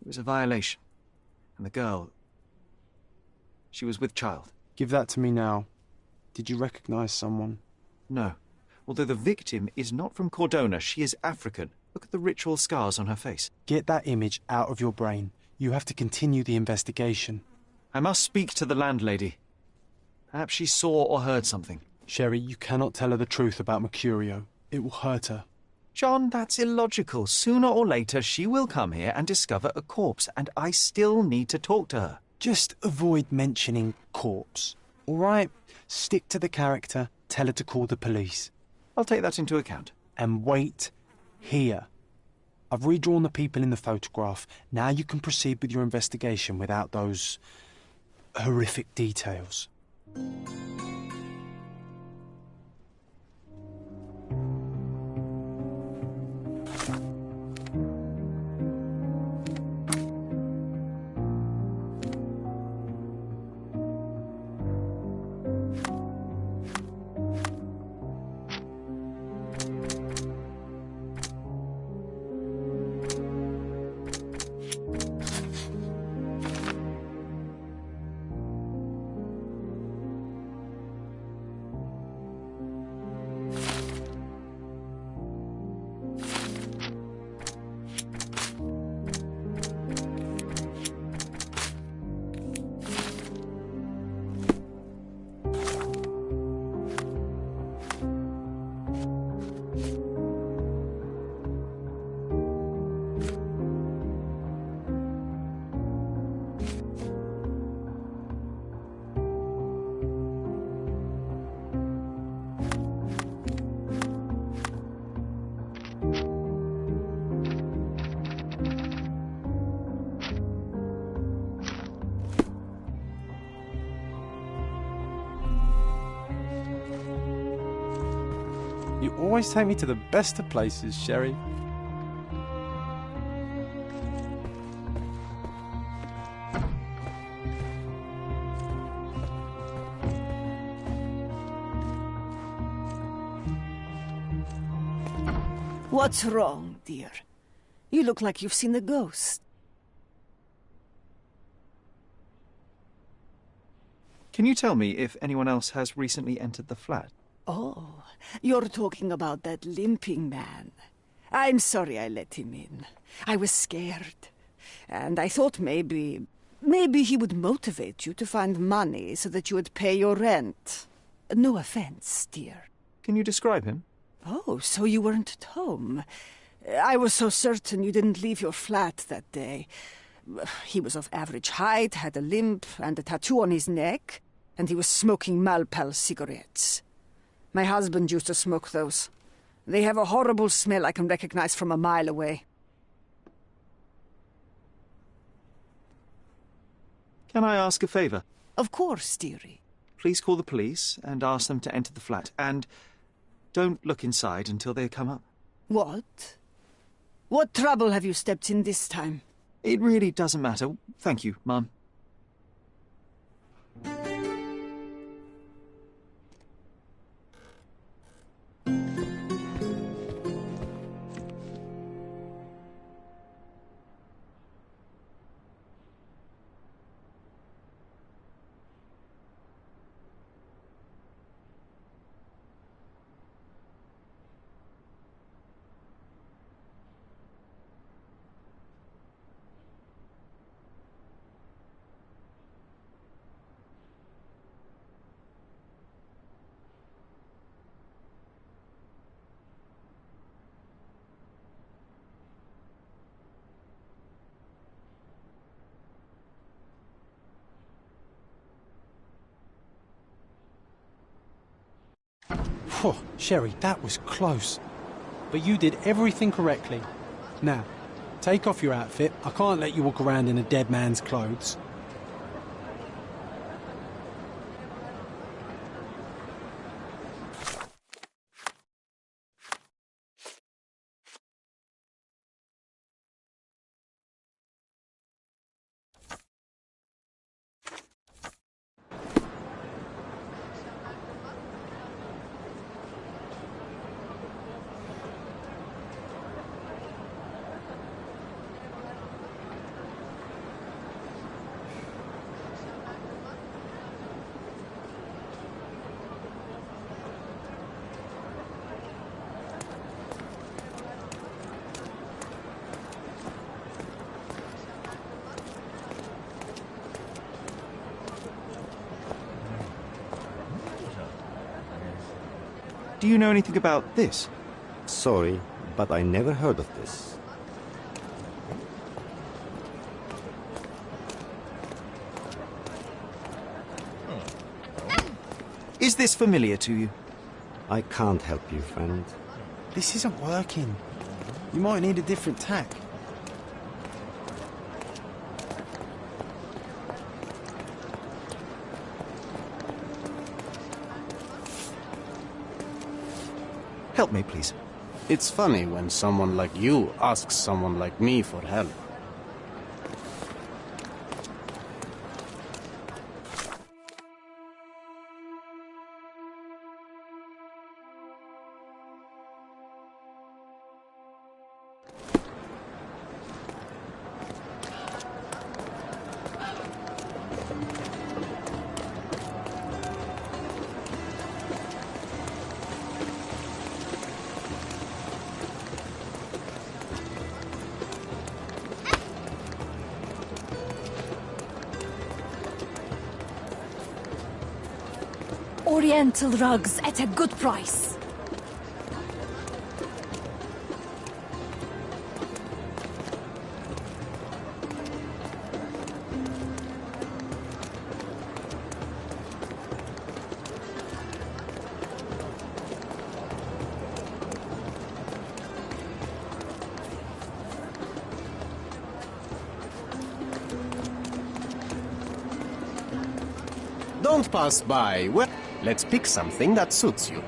It was a violation. And the girl, she was with child. Give that to me now. Did you recognize someone? No. Although the victim is not from Cordona, she is African. Look at the ritual scars on her face. Get that image out of your brain. You have to continue the investigation. I must speak to the landlady. Perhaps she saw or heard something. Sherry, you cannot tell her the truth about Mercurio. It will hurt her. John, that's illogical. Sooner or later, she will come here and discover a corpse, and I still need to talk to her. Just avoid mentioning corpse, all right? Stick to the character, tell her to call the police. I'll take that into account. And wait here. I've redrawn the people in the photograph. Now you can proceed with your investigation without those horrific details. You always take me to the best of places, Sherry. What's wrong, dear? You look like you've seen a ghost. Can you tell me if anyone else has recently entered the flat? Oh, you're talking about that limping man. I'm sorry I let him in. I was scared. And I thought maybe he would motivate you to find money so that you would pay your rent. No offense, dear. Can you describe him? Oh, so you weren't at home. I was so certain you didn't leave your flat that day. He was of average height, had a limp and a tattoo on his neck, and he was smoking Malpal cigarettes. My husband used to smoke those. They have a horrible smell I can recognize from a mile away. Can I ask a favor? Of course, dearie. Please call the police and ask them to enter the flat. And don't look inside until they come up. What? What trouble have you stepped in this time? It really doesn't matter. Thank you, Mum. Phew, Sherry, that was close. But you did everything correctly. Now, take off your outfit. I can't let you walk around in a dead man's clothes. Do you know anything about this? Sorry, but I never heard of this. Is this familiar to you? I can't help you, friend. This isn't working. You might need a different tack. Help me, please. It's funny when someone like you asks someone like me for help. Oriental rugs at a good price. Don't pass by. Well, let's pick something that suits you.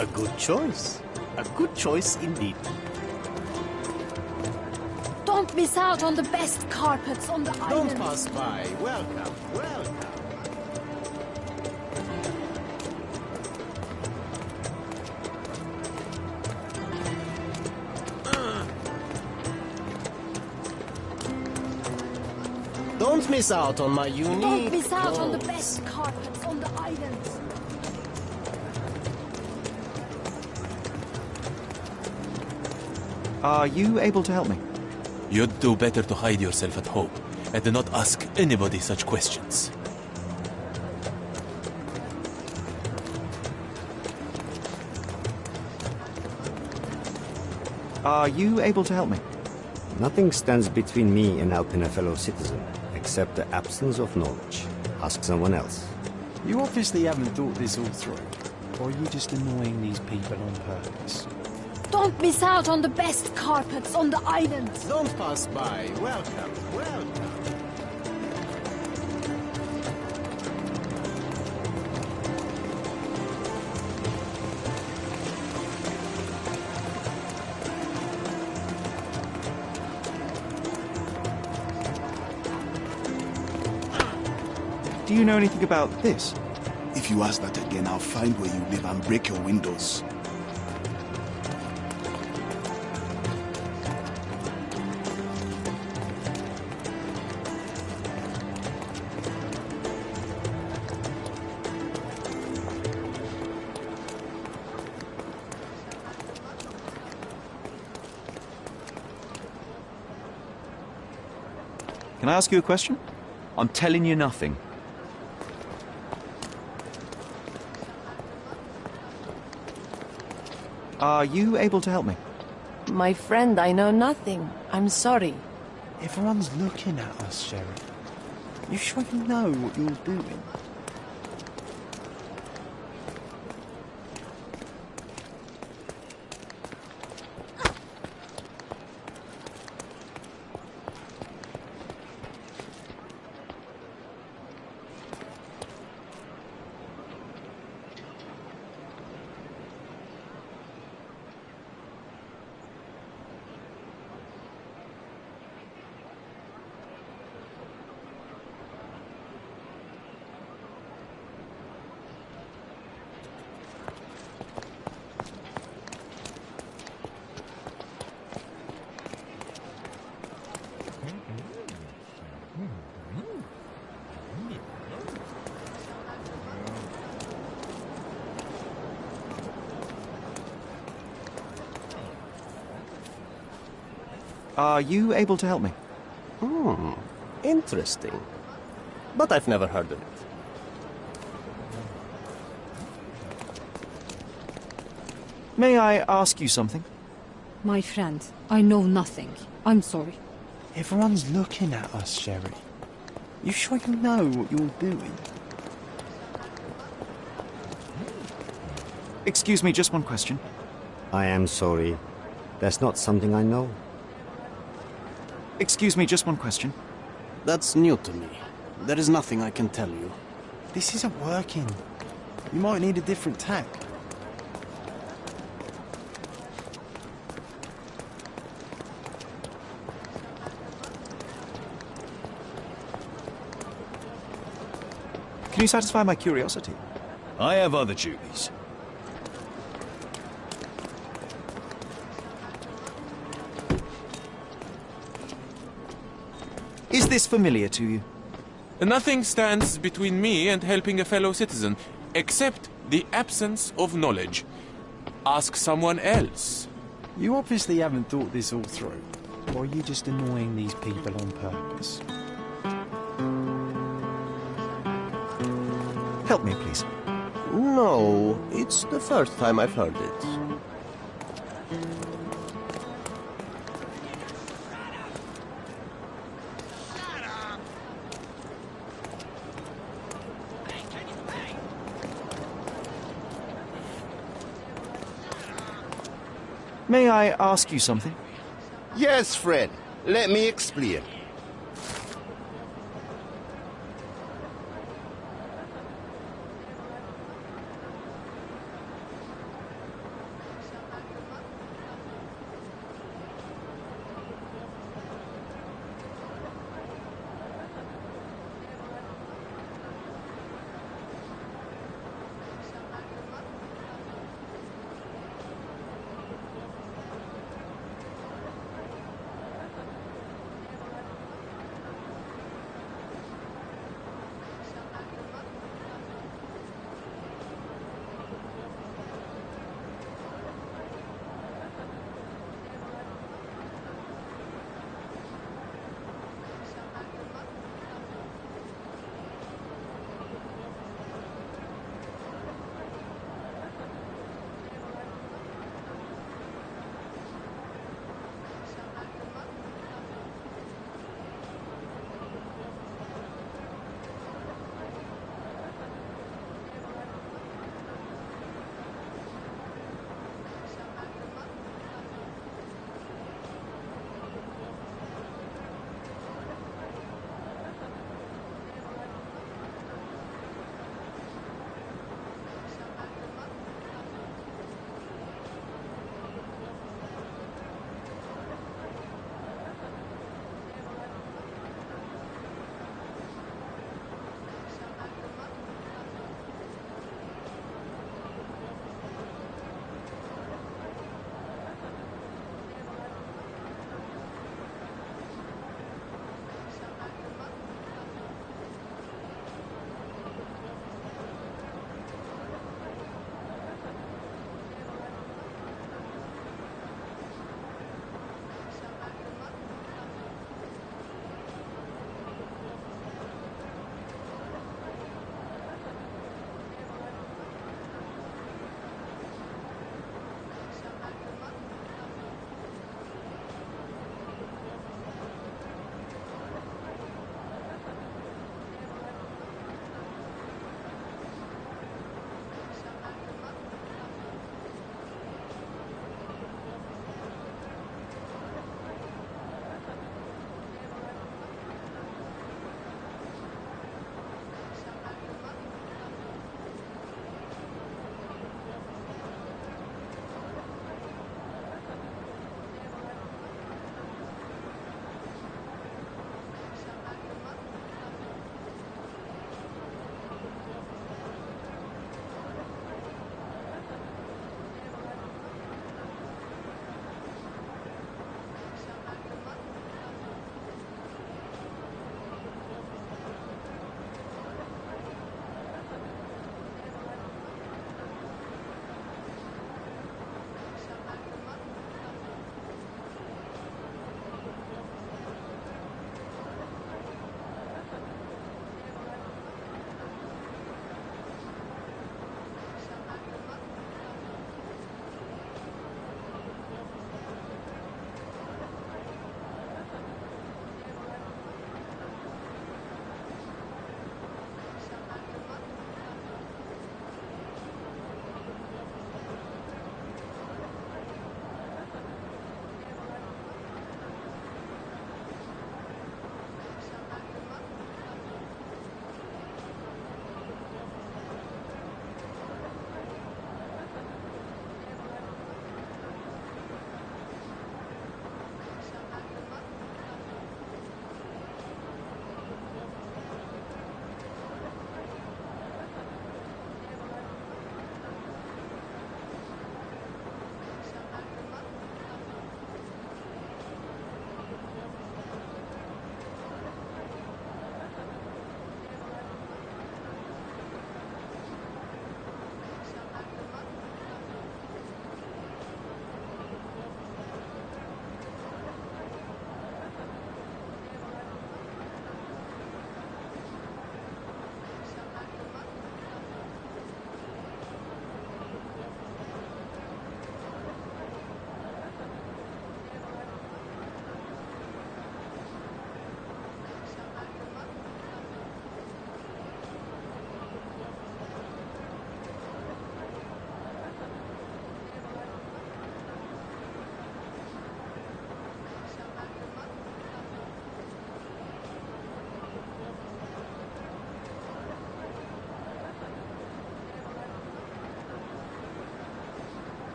A good choice. A good choice indeed. Don't miss out on the best carpets on the island. Don't pass by. Welcome, welcome. Don't miss out on my unique Don't miss out on the clothes. best carpets on the island. Are you able to help me? You'd do better to hide yourself at home and do not ask anybody such questions. Are you able to help me? Nothing stands between me and helping a fellow citizen, except the absence of knowledge. Ask someone else. You obviously haven't thought this all through. Or are you just annoying these people on purpose? Don't miss out on the best carpets on the island. Don't pass by. Welcome, welcome. Do you know anything about this? If you ask that again, I'll find where you live and break your windows. Can I ask you a question? I'm telling you nothing. Are you able to help me? My friend, I know nothing. I'm sorry. Everyone's looking at us, Sherry. You sure you know what you're doing? Are you able to help me? Interesting. But I've never heard of it. May I ask you something? My friend, I know nothing. I'm sorry. Everyone's looking at us, Sherry. You sure you know what you're doing? Excuse me, just one question. I am sorry. That's not something I know. Excuse me, just one question. That's new to me. There is nothing I can tell you. This isn't working. You might need a different tack. Can you satisfy my curiosity? I have other duties. Is this familiar to you? Nothing stands between me and helping a fellow citizen, except the absence of knowledge. Ask someone else. You obviously haven't thought this all through. Or are you just annoying these people on purpose? Help me, please. No, it's the first time I've heard it. May I ask you something? Yes, friend. Let me explain.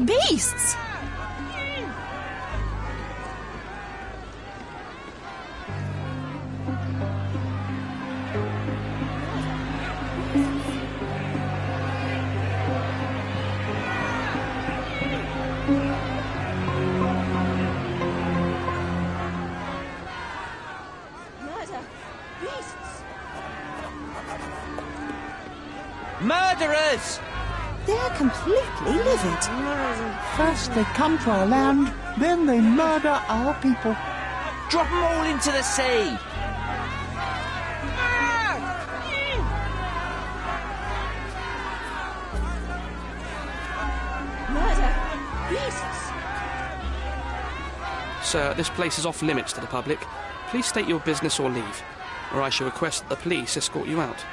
Beasts! Murderers! They're completely livid. First they come to our land, then they murder our people. Drop them all into the sea! Murder! Beasts! Sir, this place is off limits to the public. Please state your business or leave, or I shall request that the police escort you out.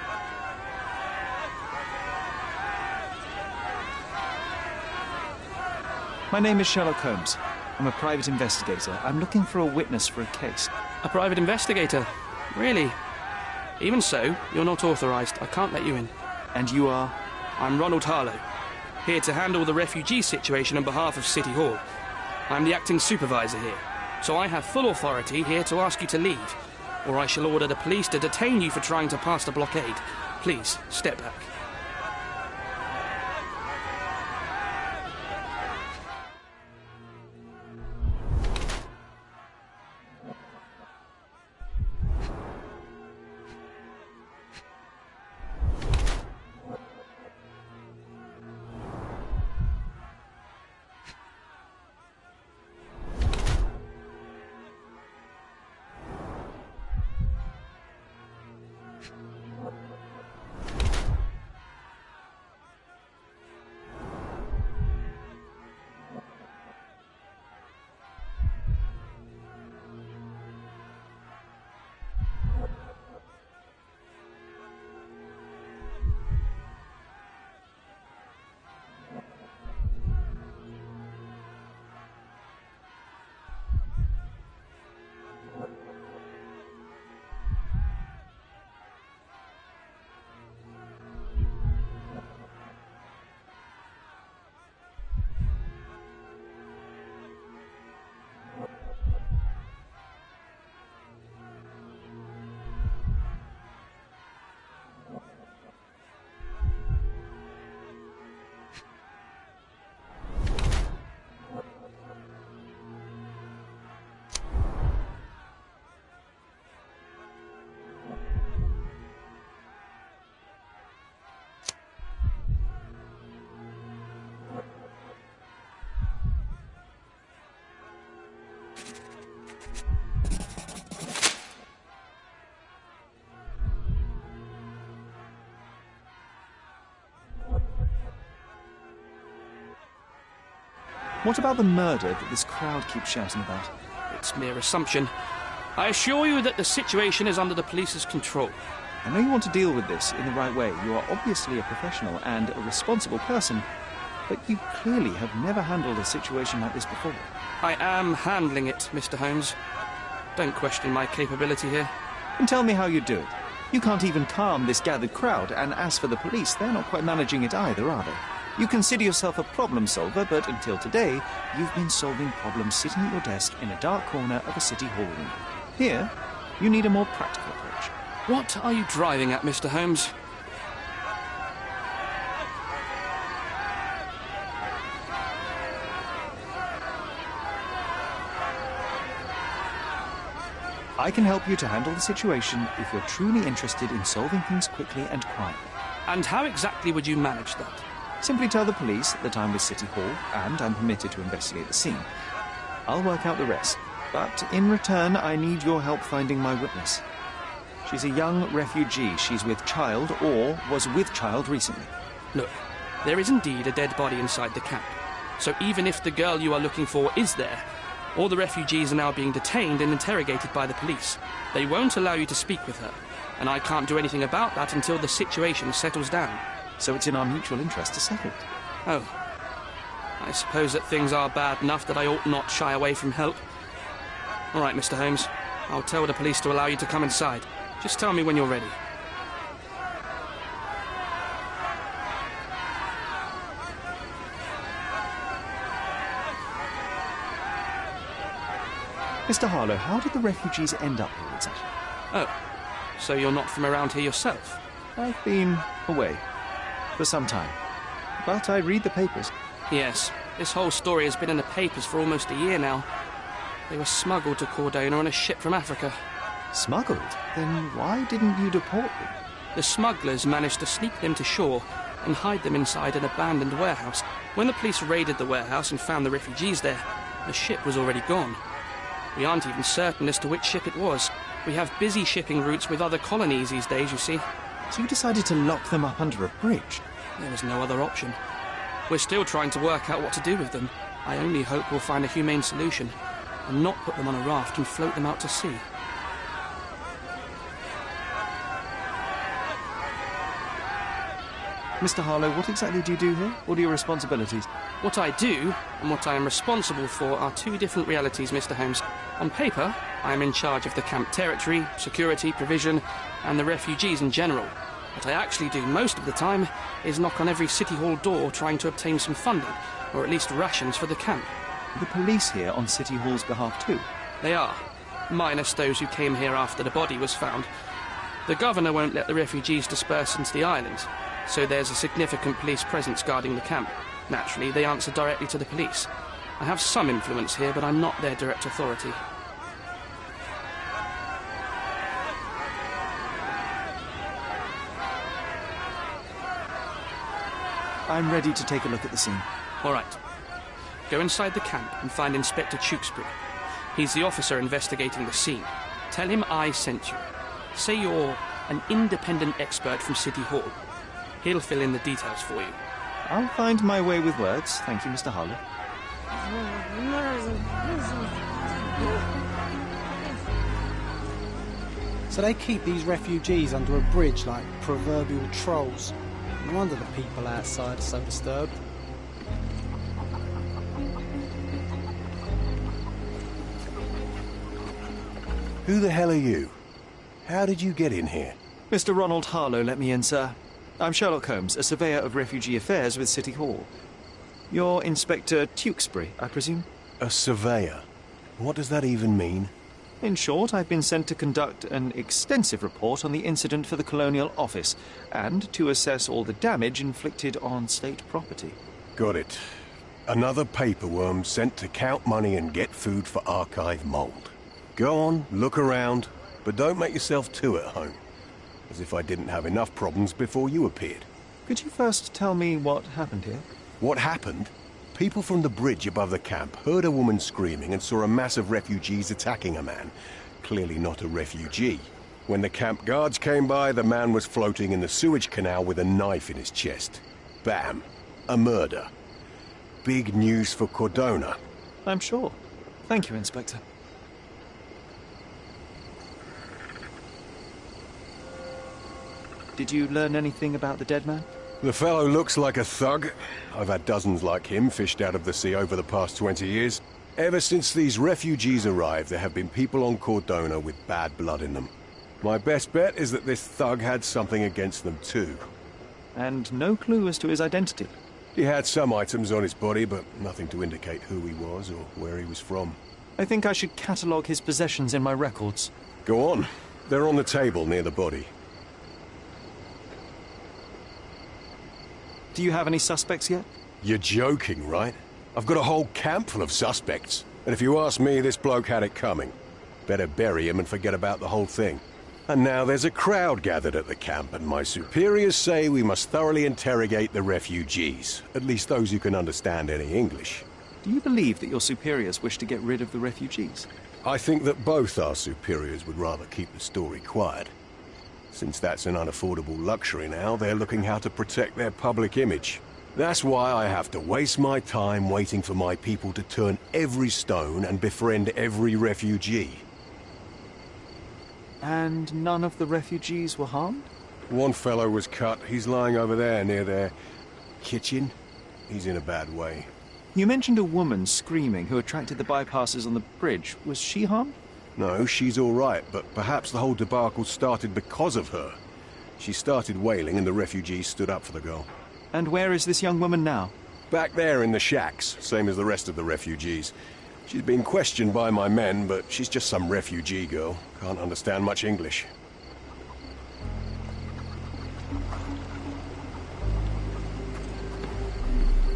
My name is Sherlock Holmes. I'm a private investigator. I'm looking for a witness for a case. A private investigator? Really? Even so, you're not authorised. I can't let you in. And you are? I'm Ronald Harlow, here to handle the refugee situation on behalf of City Hall. I'm the acting supervisor here, so I have full authority here to ask you to leave, or I shall order the police to detain you for trying to pass the blockade. Please, step back. What about the murder that this crowd keeps shouting about? It's mere assumption. I assure you that the situation is under the police's control. I know you want to deal with this in the right way. You are obviously a professional and a responsible person, but you clearly have never handled a situation like this before. I am handling it, Mr. Holmes. Don't question my capability here. And tell me how you do it. You can't even calm this gathered crowd, and as for the police, they're not quite managing it either, are they? You consider yourself a problem solver, but until today, you've been solving problems sitting at your desk in a dark corner of a city hall room. Here, you need a more practical approach. What are you driving at, Mr. Holmes? I can help you to handle the situation if you're truly interested in solving things quickly and quietly. And how exactly would you manage that? Simply tell the police that I'm with City Hall and I'm permitted to investigate the scene. I'll work out the rest, but in return I need your help finding my witness. She's a young refugee. She's with child or was with child recently. Look, there is indeed a dead body inside the camp. So even if the girl you are looking for is there, all the refugees are now being detained and interrogated by the police. They won't allow you to speak with her, and I can't do anything about that until the situation settles down. So it's in our mutual interest to settle it. Oh. I suppose that things are bad enough that I ought not shy away from help. All right, Mr. Holmes. I'll tell the police to allow you to come inside. Just tell me when you're ready. Mr. Harlow, how did the refugees end up here exactly? Oh, so you're not from around here yourself? I've been away for some time, but I read the papers. Yes, this whole story has been in the papers for almost a year now. They were smuggled to Cordona on a ship from Africa. Smuggled? Then why didn't you deport them? The smugglers managed to sneak them to shore and hide them inside an abandoned warehouse. When the police raided the warehouse and found the refugees there, the ship was already gone. We aren't even certain as to which ship it was. We have busy shipping routes with other colonies these days, you see. So you decided to lock them up under a bridge? There was no other option. We're still trying to work out what to do with them. I only hope we'll find a humane solution and not put them on a raft and float them out to sea. Mr. Harlow, what exactly do you do here? What are your responsibilities? What I do and what I am responsible for are two different realities, Mr. Holmes. On paper, I am in charge of the camp territory, security, provision, and the refugees in general. What I actually do most of the time is knock on every City Hall door trying to obtain some funding, or at least rations for the camp. The police here on City Hall's behalf too? They are, minus those who came here after the body was found. The governor won't let the refugees disperse into the islands, so there's a significant police presence guarding the camp. Naturally, they answer directly to the police. I have some influence here, but I'm not their direct authority. I'm ready to take a look at the scene. All right. Go inside the camp and find Inspector Tewkesbury. He's the officer investigating the scene. Tell him I sent you. Say you're an independent expert from City Hall. He'll fill in the details for you. I'll find my way with words. Thank you, Mr. Harlow. So they keep these refugees under a bridge like proverbial trolls. No wonder the people outside are so disturbed. Who the hell are you? How did you get in here? Mr. Ronald Harlow let me in, sir. I'm Sherlock Holmes, a surveyor of refugee affairs with City Hall. You're Inspector Tewkesbury, I presume? A surveyor? What does that even mean? In short, I've been sent to conduct an extensive report on the incident for the Colonial Office and to assess all the damage inflicted on state property. Got it. Another paperworm sent to count money and get food for archive mold. Go on, look around, but don't make yourself too at home. As if I didn't have enough problems before you appeared. Could you first tell me what happened here? What happened? People from the bridge above the camp heard a woman screaming and saw a mass of refugees attacking a man. Clearly not a refugee. When the camp guards came by, the man was floating in the sewage canal with a knife in his chest. Bam. A murder. Big news for Cordona. I'm sure. Thank you, Inspector. Did you learn anything about the dead man? The fellow looks like a thug. I've had dozens like him fished out of the sea over the past 20 years. Ever since these refugees arrived, there have been people on Cordona with bad blood in them. My best bet is that this thug had something against them too. And no clue as to his identity? He had some items on his body, but nothing to indicate who he was or where he was from. I think I should catalogue his possessions in my records. Go on. They're on the table near the body. Do you have any suspects yet? You're joking, right? I've got a whole camp full of suspects. And if you ask me, this bloke had it coming. Better bury him and forget about the whole thing. And now there's a crowd gathered at the camp, and my superiors say we must thoroughly interrogate the refugees. At least those who can understand any English. Do you believe that your superiors wish to get rid of the refugees? I think that both our superiors would rather keep the story quiet. Since that's an unaffordable luxury now, they're looking how to protect their public image. That's why I have to waste my time waiting for my people to turn every stone and befriend every refugee. And none of the refugees were harmed? One fellow was cut. He's lying over there near their kitchen. He's in a bad way. You mentioned a woman screaming who attracted the bypassers on the bridge. Was she harmed? No, she's all right, but perhaps the whole debacle started because of her. She started wailing and the refugees stood up for the girl. And where is this young woman now? Back there in the shacks, same as the rest of the refugees. She's been questioned by my men, but she's just some refugee girl. Can't understand much English.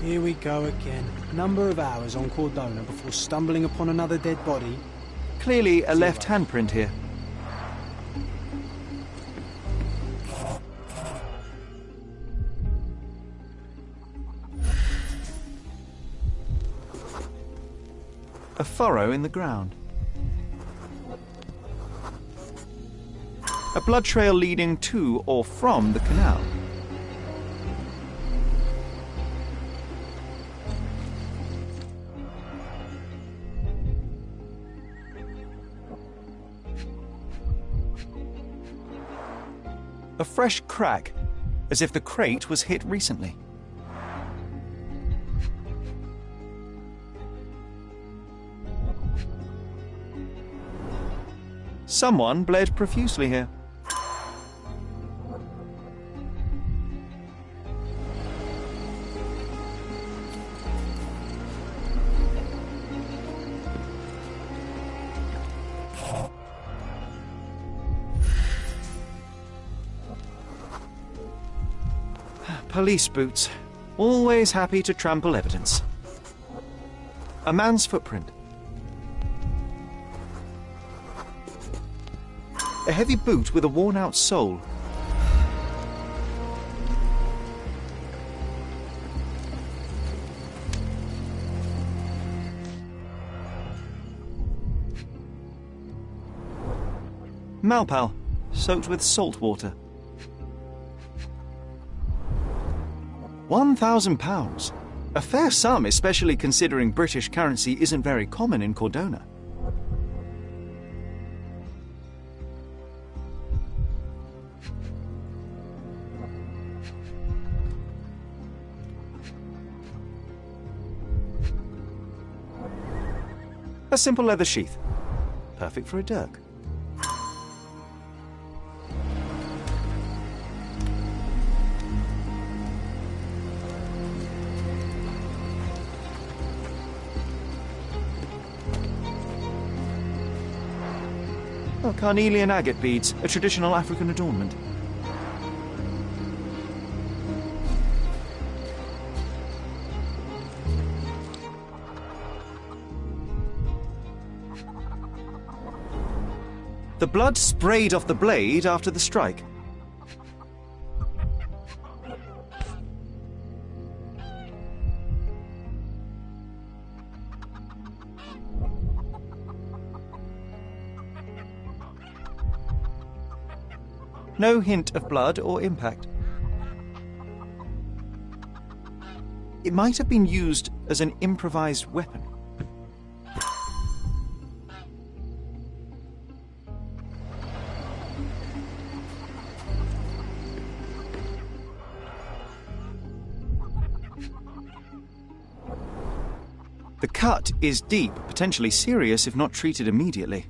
Here we go again. Number of hours on Cordona before stumbling upon another dead body. Clearly a left handprint here. A furrow in the ground. A blood trail leading to or from the canal. A fresh crack, as if the crate was hit recently. Someone bled profusely here. Police boots, always happy to trample evidence. A man's footprint. A heavy boot with a worn-out sole. Malpal, soaked with salt water. £1,000. A fair sum, especially considering British currency isn't very common in Cordona. A simple leather sheath. Perfect for a dirk. Oh, carnelian agate beads, a traditional African adornment. The blood sprayed off the blade after the strike. No hint of blood or impact. It might have been used as an improvised weapon. The cut is deep, potentially serious if not treated immediately.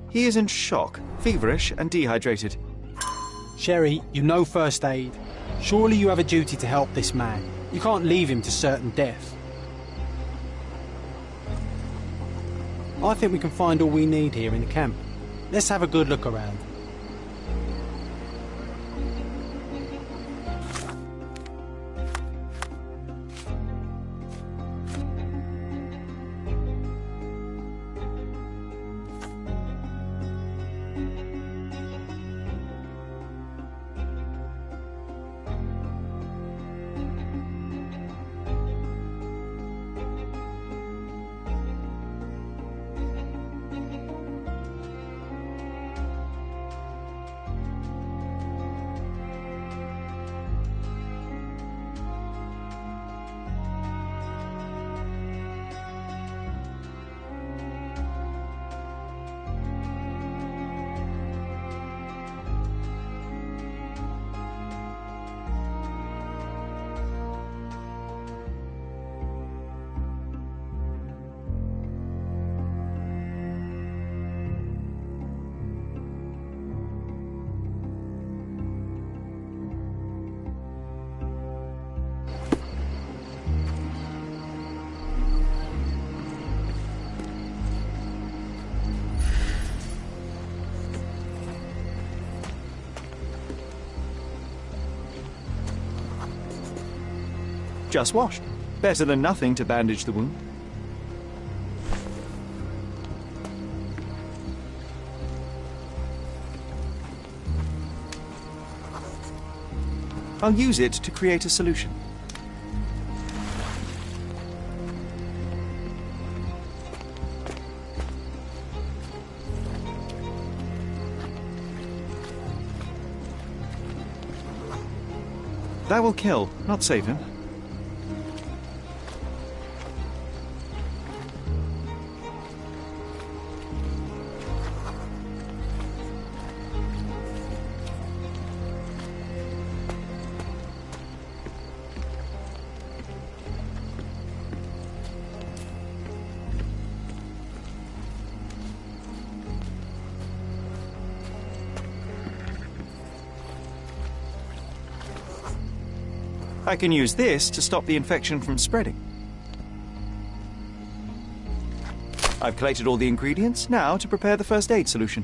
He is in shock, feverish and dehydrated. Sherry, you know first aid. Surely you have a duty to help this man. You can't leave him to certain death. I think we can find all we need here in the camp. Let's have a good look around. Just washed. Better than nothing to bandage the wound. I'll use it to create a solution. That will kill, not save him. I can use this to stop the infection from spreading. I've collated all the ingredients, now to prepare the first aid solution.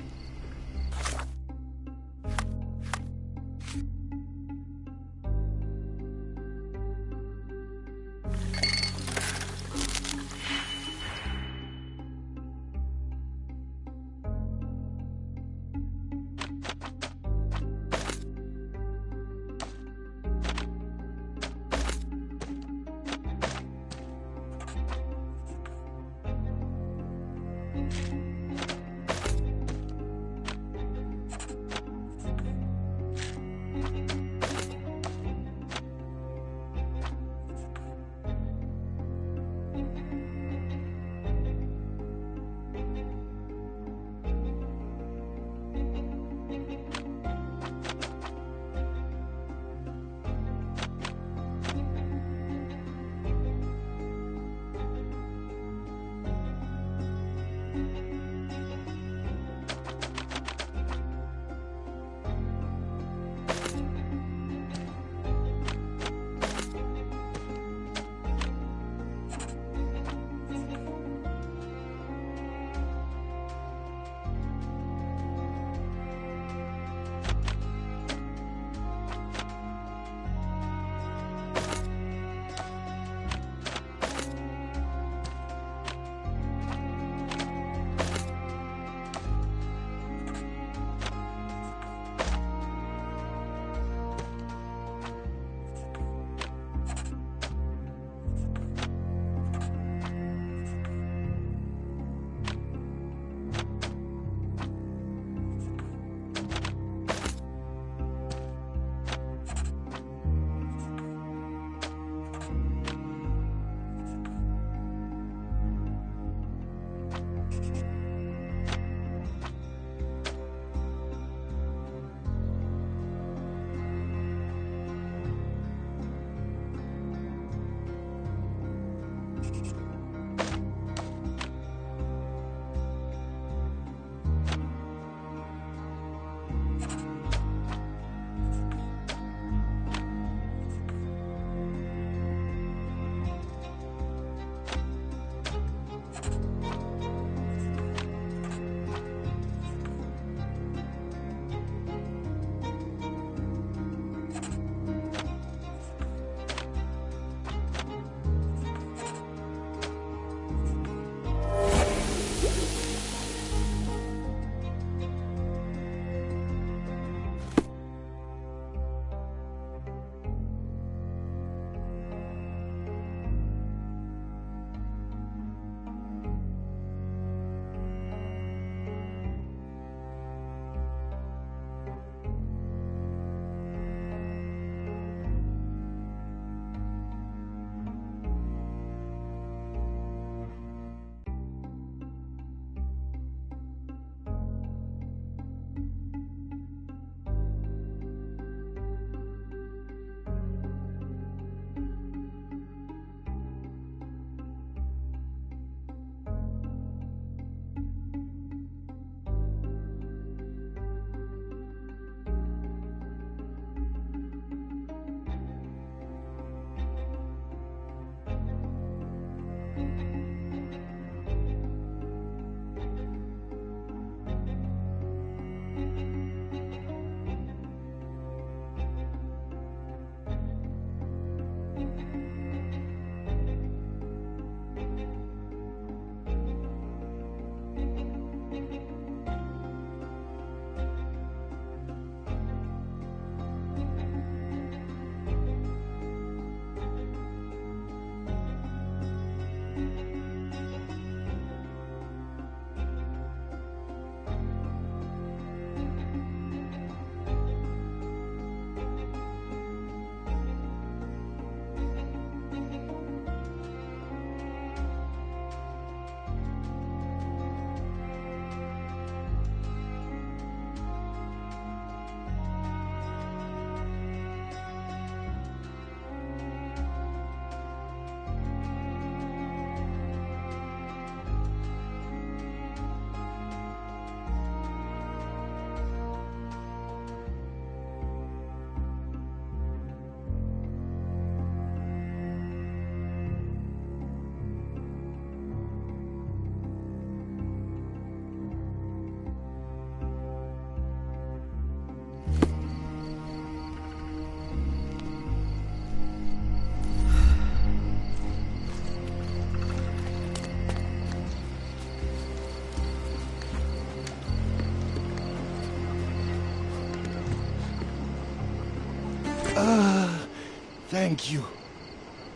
Thank you.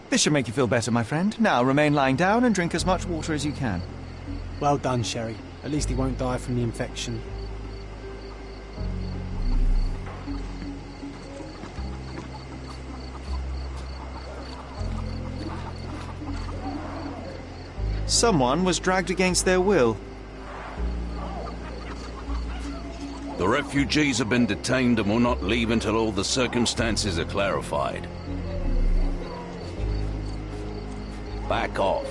This should make you feel better, my friend. Now remain lying down and drink as much water as you can. Well done, Sherry. At least he won't die from the infection. Someone was dragged against their will. The refugees have been detained and will not leave until all the circumstances are clarified. Back off.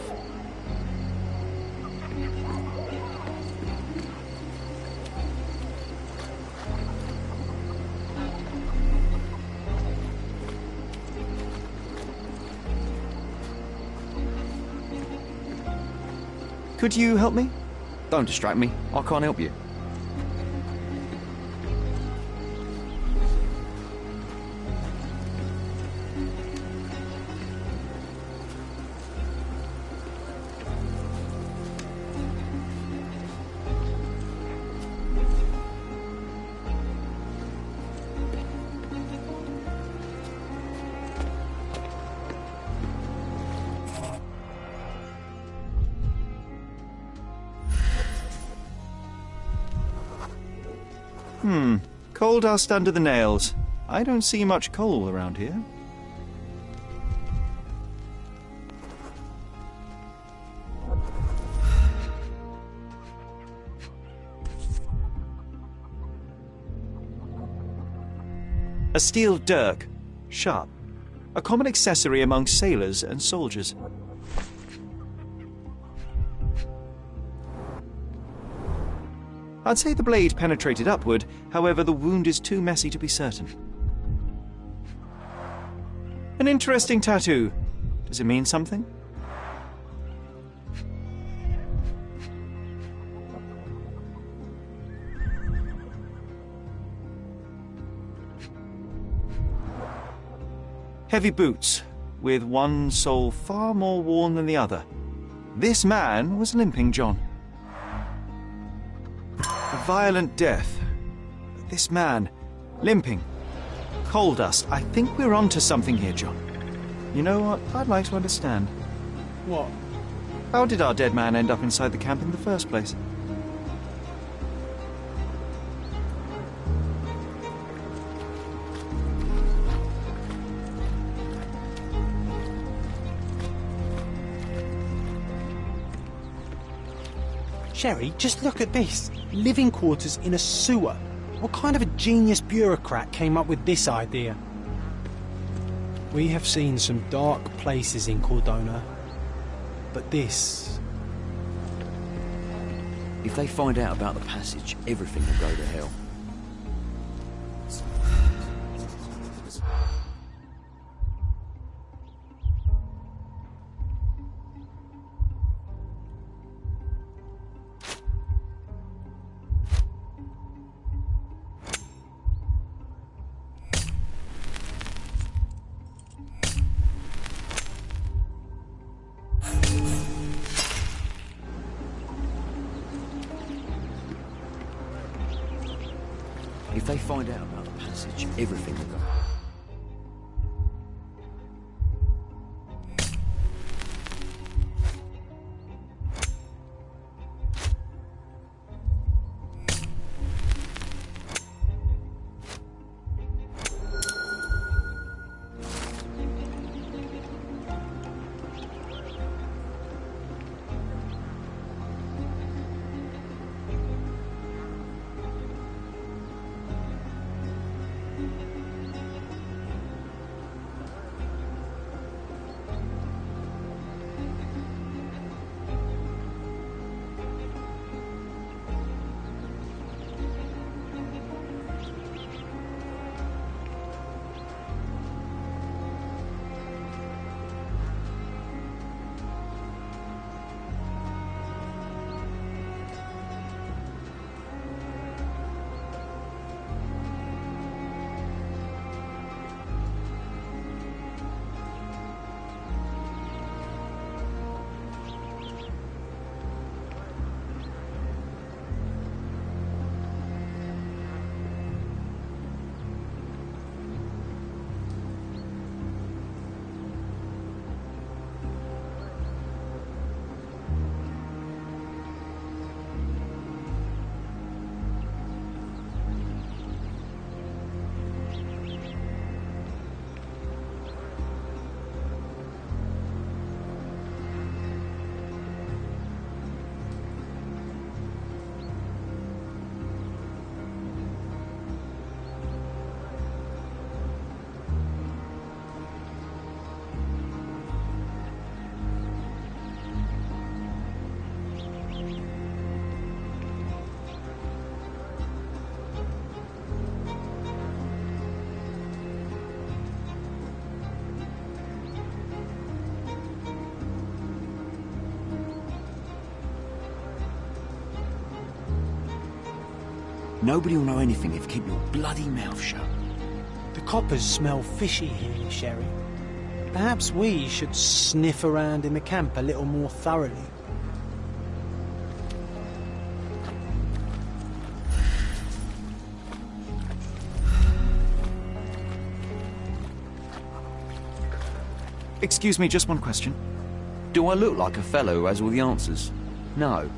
Could you help me? Don't distract me. I can't help you. Coal dust under the nails. I don't see much coal around here. A steel dirk. Sharp. A common accessory among sailors and soldiers. I'd say the blade penetrated upward, however the wound is too messy to be certain. An interesting tattoo. Does it mean something? Heavy boots, with one sole far more worn than the other. This man was Limping John. A violent death. This man, limping. Coal dust. I think we're onto something here, John. You know what? I'd like to understand. What? How did our dead man end up inside the camp in the first place? Sherry, just look at this. Living quarters in a sewer. What kind of a genius bureaucrat came up with this idea? We have seen some dark places in Cordona, but this... If they find out about the passage, everything will go to hell. If they find out about the passage, everything will go. Nobody will know anything if you keep your bloody mouth shut. The coppers smell fishy here, Sherry. Perhaps we should sniff around in the camp a little more thoroughly. Excuse me, just one question. Do I look like a fellow who has all the answers? No.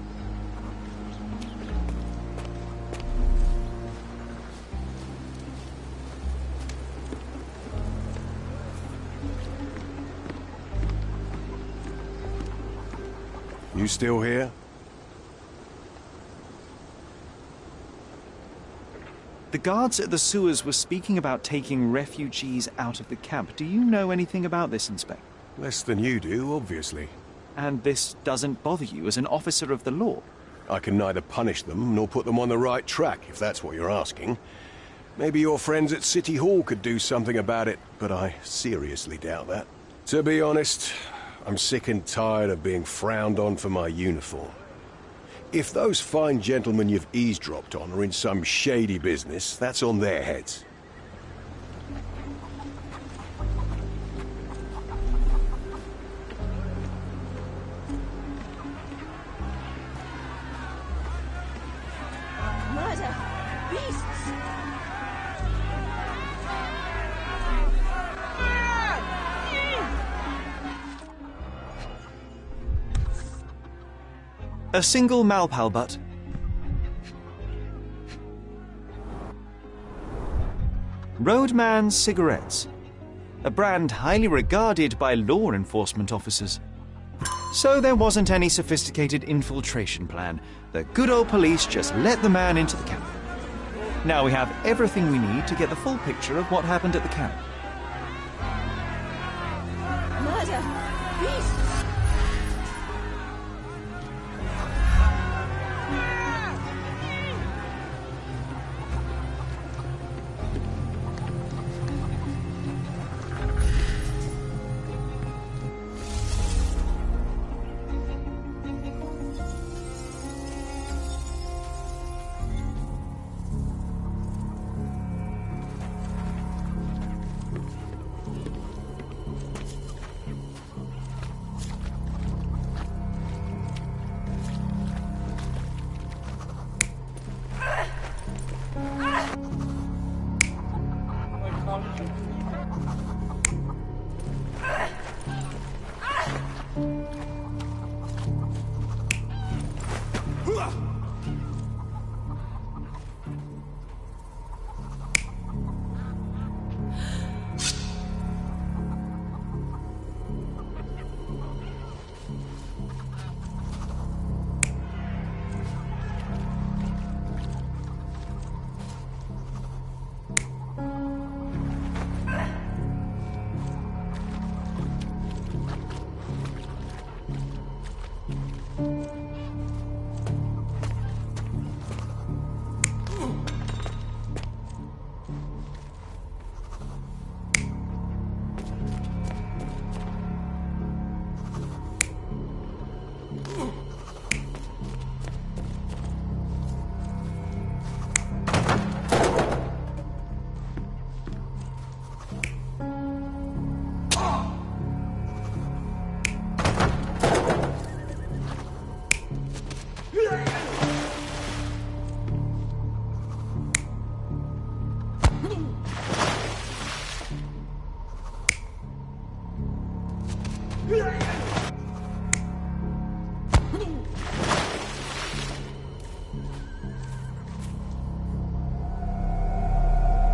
You still here? The guards at the sewers were speaking about taking refugees out of the camp. Do you know anything about this, Inspector? Less than you do, obviously. And this doesn't bother you as an officer of the law? I can neither punish them nor put them on the right track, if that's what you're asking. Maybe your friends at City Hall could do something about it, but I seriously doubt that. To be honest, I'm sick and tired of being frowned on for my uniform. If those fine gentlemen you've eavesdropped on are in some shady business, that's on their heads. Murder! Beasts! A single Malpalbutt. Roadman cigarettes. A brand highly regarded by law enforcement officers. So there wasn't any sophisticated infiltration plan. The good old police just let the man into the camp. Now we have everything we need to get the full picture of what happened at the camp. Murder! Beasts!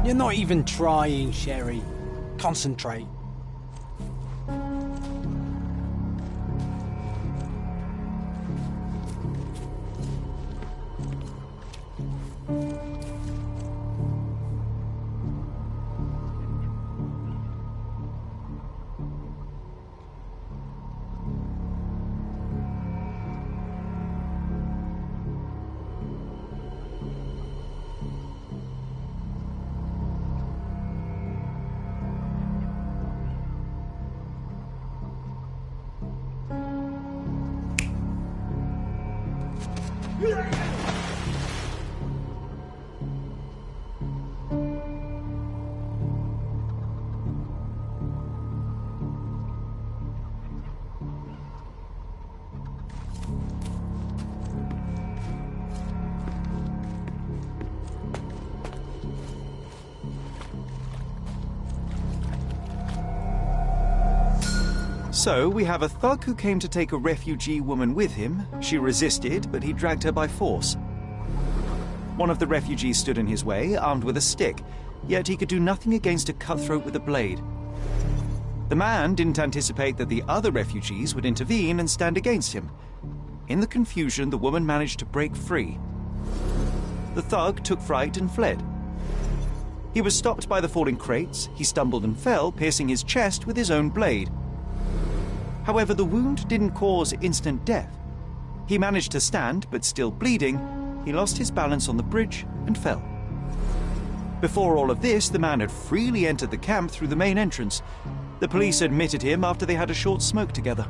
You're not even trying, Sherry. Concentrate. So, we have a thug who came to take a refugee woman with him. She resisted, but he dragged her by force. One of the refugees stood in his way, armed with a stick, yet he could do nothing against a cutthroat with a blade. The man didn't anticipate that the other refugees would intervene and stand against him. In the confusion, the woman managed to break free. The thug took fright and fled. He was stopped by the falling crates. He stumbled and fell, piercing his chest with his own blade. However, the wound didn't cause instant death. He managed to stand, but still bleeding, he lost his balance on the bridge and fell. Before all of this, the man had freely entered the camp through the main entrance. The police admitted him after they had a short smoke together.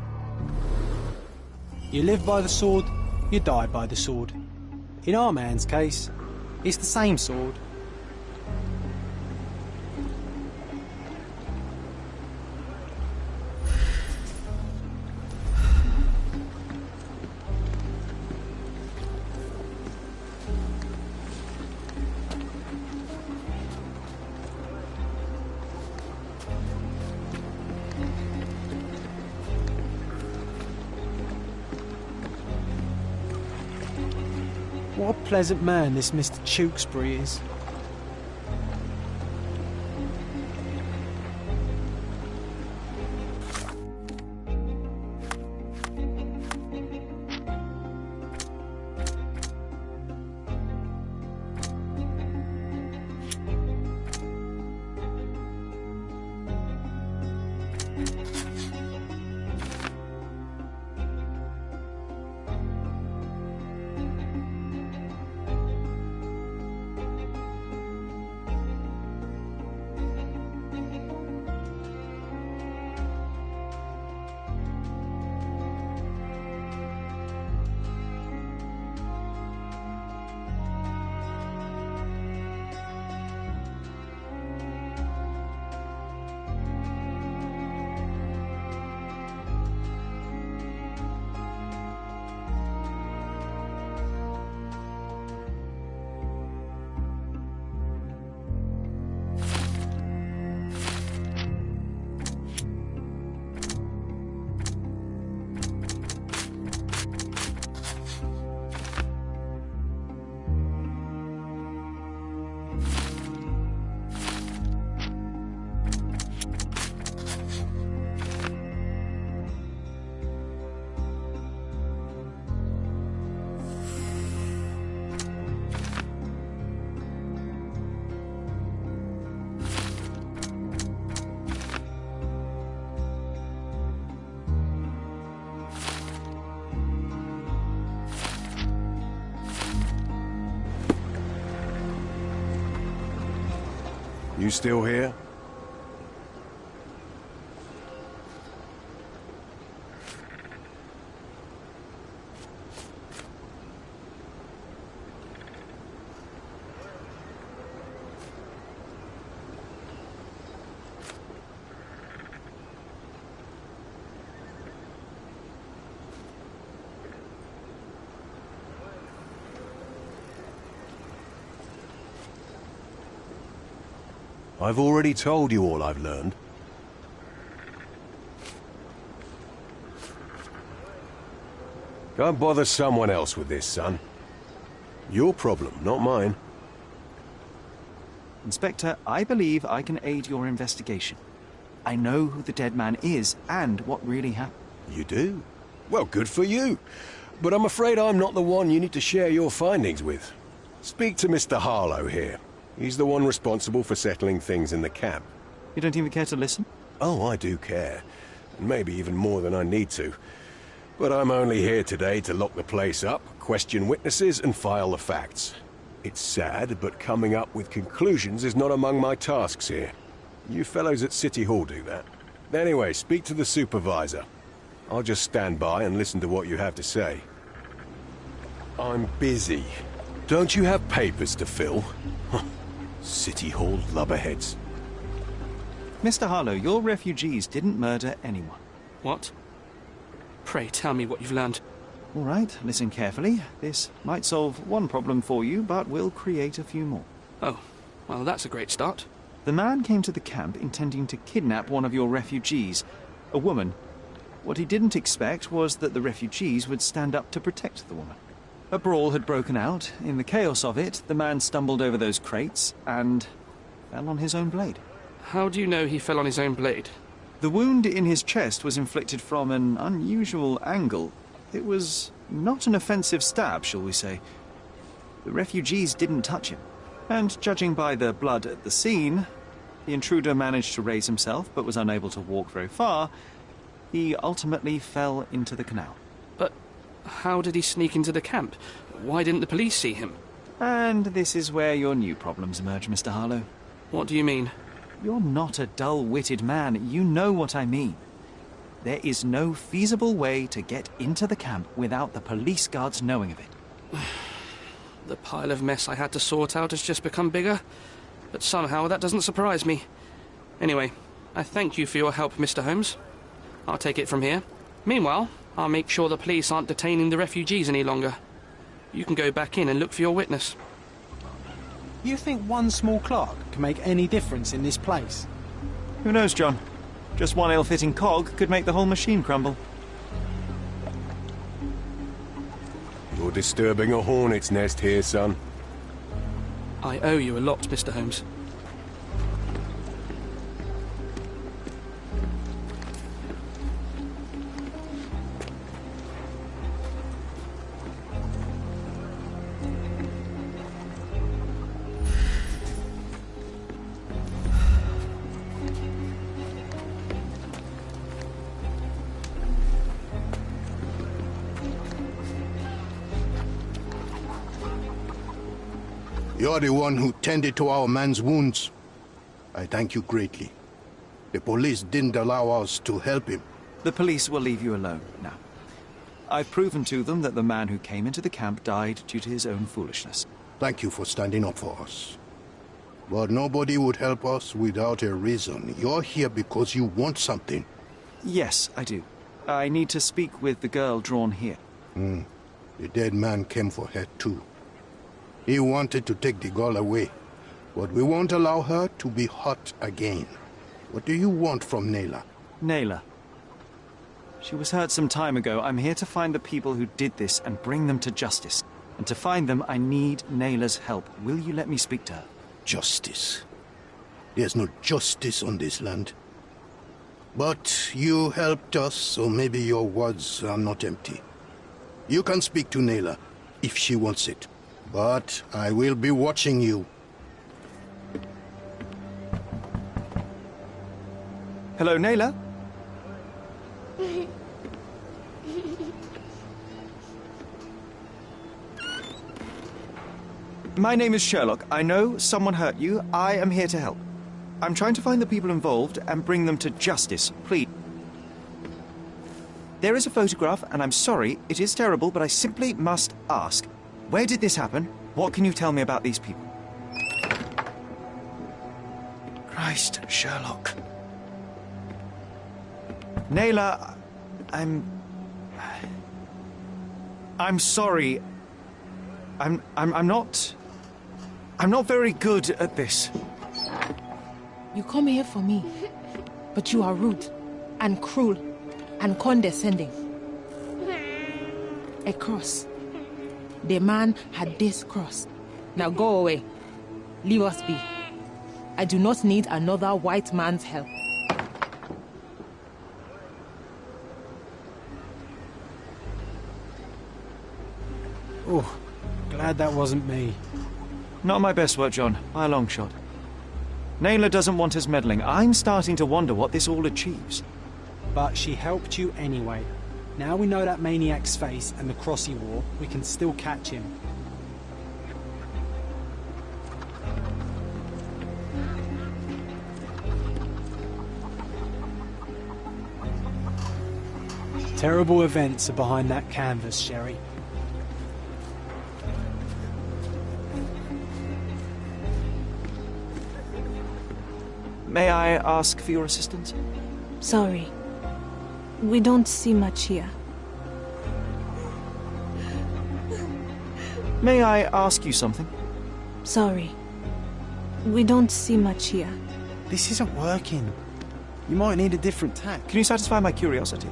You live by the sword, you die by the sword. In our man's case, it's the same sword. What a pleasant man this Mr. Tewkesbury is. You still here? I've already told you all I've learned. Go bother someone else with this, son. Your problem, not mine. Inspector, I believe I can aid your investigation. I know who the dead man is and what really happened. You do? Well, good for you. But I'm afraid I'm not the one you need to share your findings with. Speak to Mr. Harlow here. He's the one responsible for settling things in the camp. You don't even care to listen? Oh, I do care. And maybe even more than I need to. But I'm only here today to lock the place up, question witnesses, and file the facts. It's sad, but coming up with conclusions is not among my tasks here. You fellows at City Hall do that. Anyway, speak to the supervisor. I'll just stand by and listen to what you have to say. I'm busy. Don't you have papers to fill? City Hall lubberheads. Mr. Harlow, your refugees didn't murder anyone. What? Pray tell me what you've learned. All right, listen carefully. This might solve one problem for you, but will create a few more. Oh, well, that's a great start. The man came to the camp intending to kidnap one of your refugees, a woman. What he didn't expect was that the refugees would stand up to protect the woman. A brawl had broken out. In the chaos of it, the man stumbled over those crates and fell on his own blade. How do you know he fell on his own blade? The wound in his chest was inflicted from an unusual angle. It was not an offensive stab, shall we say. The refugees didn't touch him. And judging by the blood at the scene, the intruder managed to raise himself but was unable to walk very far. He ultimately fell into the canal. But how did he sneak into the camp? Why didn't the police see him? And this is where your new problems emerge, Mr. Harlow. What do you mean? You're not a dull-witted man. You know what I mean. There is no feasible way to get into the camp without the police guards knowing of it. The pile of mess I had to sort out has just become bigger, but somehow that doesn't surprise me. Anyway, I thank you for your help, Mr. Holmes. I'll take it from here. Meanwhile, I'll make sure the police aren't detaining the refugees any longer. You can go back in and look for your witness. You think one small clock can make any difference in this place? Who knows, John? Just one ill-fitting cog could make the whole machine crumble. You're disturbing a hornet's nest here, son. I owe you a lot, Mr. Holmes. You're the one who tended to our man's wounds. I thank you greatly. The police didn't allow us to help him. The police will leave you alone now. I've proven to them that the man who came into the camp died due to his own foolishness. Thank you for standing up for us. But nobody would help us without a reason. You're here because you want something. Yes, I do. I need to speak with the girl drawn here. The dead man came for her too. He wanted to take the girl away, but we won't allow her to be hurt again. What do you want from Nayla? Nayla. She was hurt some time ago. I'm here to find the people who did this and bring them to justice. And to find them, I need Nayla's help. Will you let me speak to her? Justice. There's no justice on this land. But you helped us, so maybe your words are not empty. You can speak to Nayla, if she wants it. But I will be watching you. Hello, Nayla? My name is Sherlock. I know someone hurt you. I am here to help. I'm trying to find the people involved and bring them to justice. Please. There is a photograph, and I'm sorry, it is terrible, but I simply must ask. Where did this happen? What can you tell me about these people? Christ, Sherlock. Nayla, I'm sorry. I'm not very good at this. You come here for me, but you are rude and cruel and condescending. A cross. The man had this cross. Now go away. Leave us be. I do not need another white man's help. Oh, glad that wasn't me. Not my best work, John, by a long shot. Nayla doesn't want us meddling. I'm starting to wonder what this all achieves. But she helped you anyway. Now we know that maniac's face and the cross he wore, we can still catch him. Terrible events are behind that canvas, Sherry. May I ask for your assistance? Sorry. We don't see much here. May I ask you something? Sorry. We don't see much here. This isn't working. You might need a different tack. Can you satisfy my curiosity?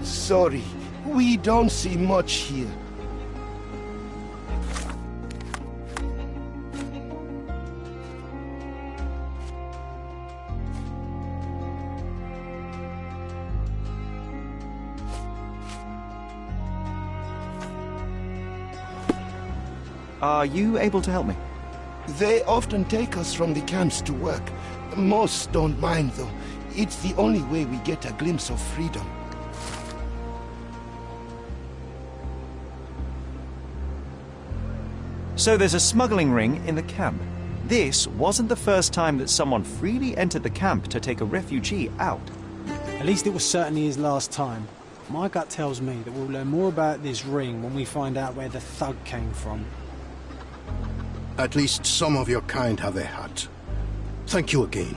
Sorry, we don't see much here. Are you able to help me? They often take us from the camps to work. Most don't mind, though. It's the only way we get a glimpse of freedom. So there's a smuggling ring in the camp. This wasn't the first time that someone freely entered the camp to take a refugee out. At least it was certainly his last time. My gut tells me that we'll learn more about this ring when we find out where the thug came from. At least some of your kind have a hat. Thank you again.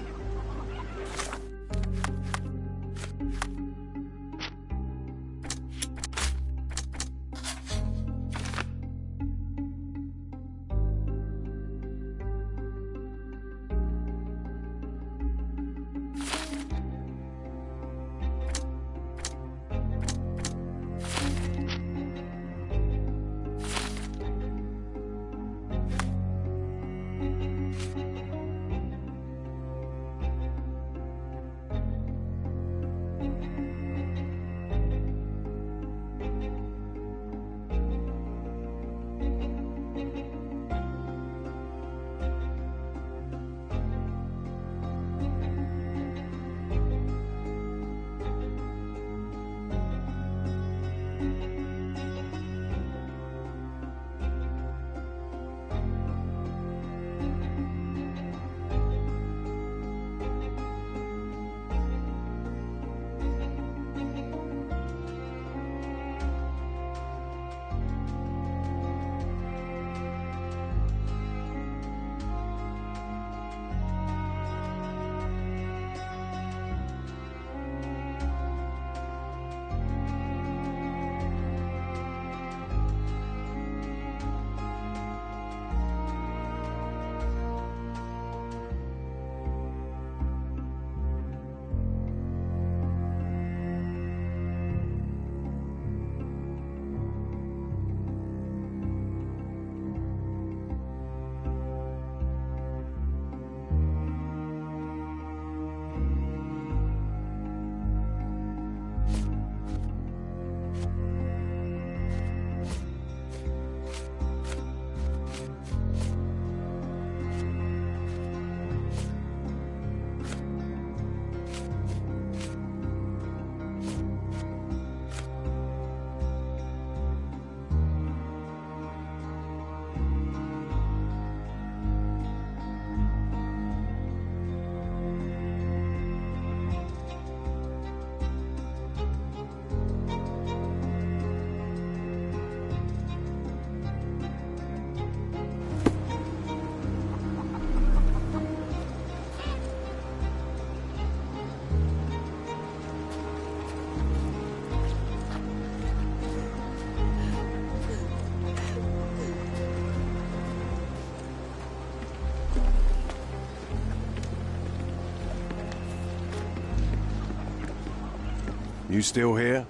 You still here?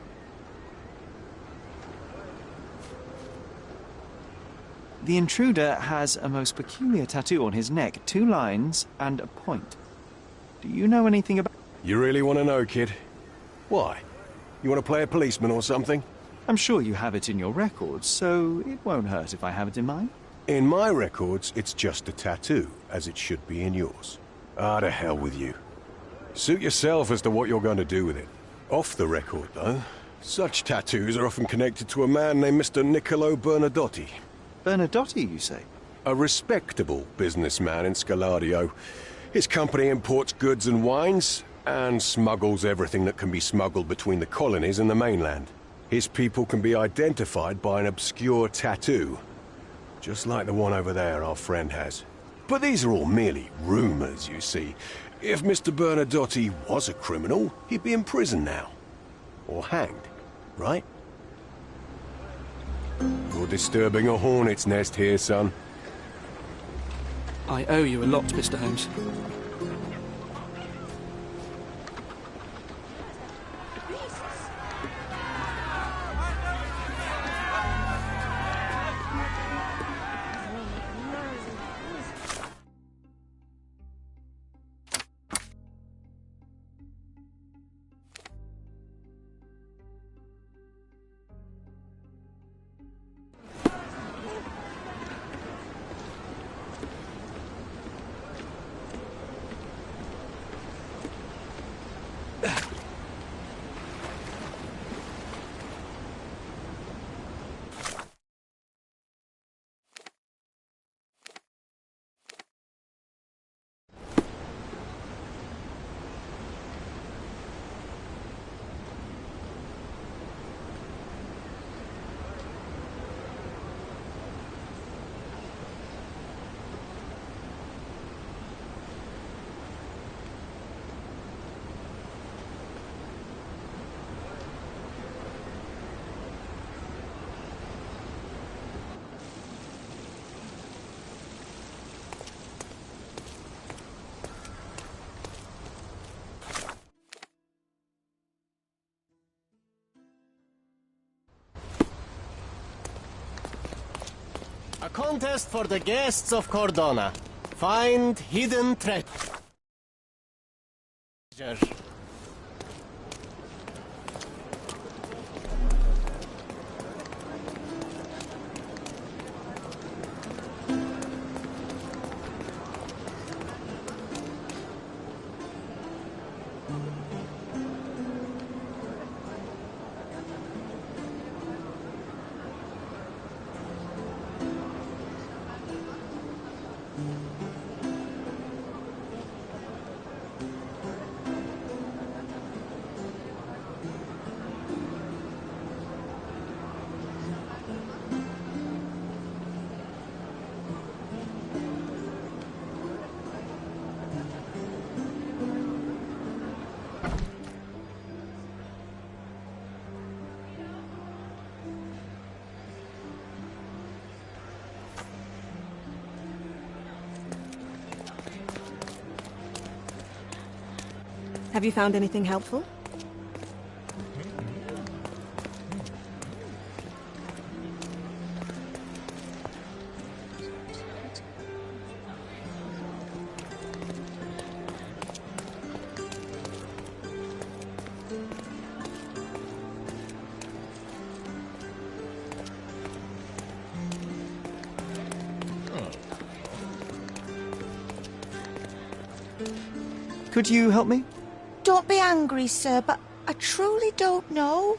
The intruder has a most peculiar tattoo on his neck, 2 lines and a point. Do you know anything about... You really want to know, kid? Why? You want to play a policeman or something? I'm sure you have it in your records, so it won't hurt if I have it in mine. In my records, it's just a tattoo, as it should be in yours. Ah, to hell with you. Suit yourself as to what you're going to do with it. Off the record, though, such tattoos are often connected to a man named Mr. Niccolo Bernadotti. Bernadotti, you say? A respectable businessman in Scaladio. His company imports goods and wines, and smuggles everything that can be smuggled between the colonies and the mainland. His people can be identified by an obscure tattoo, just like the one over there our friend has. But these are all merely rumors, you see. If Mr. Bernadotti was a criminal, he'd be in prison now. Or hanged, right? You're disturbing a hornet's nest here, son. I owe you a lot, Mr. Holmes. A contest for the guests of Cordona. Find hidden treasure. Have you found anything helpful? Could you help me? Don't be angry, sir, but I truly don't know.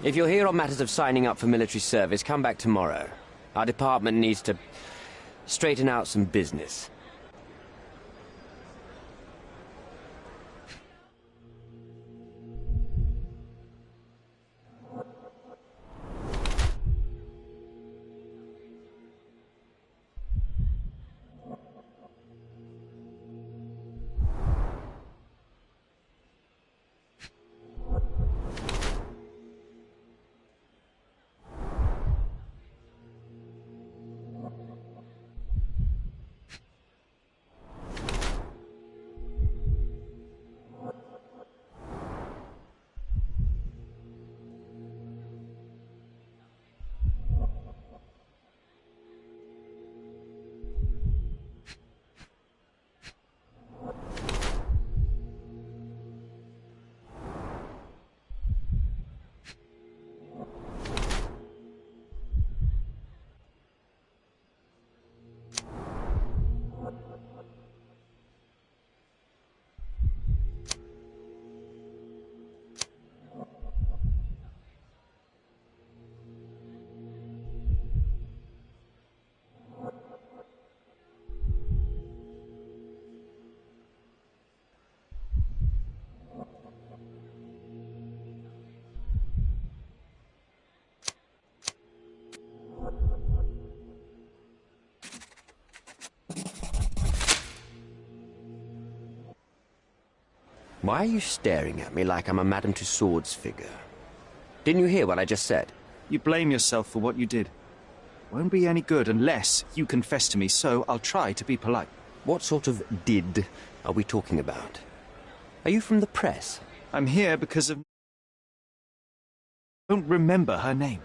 If you're here on matters of signing up for military service, come back tomorrow. Our department needs to straighten out some business. Why are you staring at me like I'm a Madame Tussauds figure? Didn't you hear what I just said? You blame yourself for what you did. Won't be any good unless you confess to me, so I'll try to be polite. What sort of did are we talking about? Are you from the press? I'm here because of... I don't remember her name.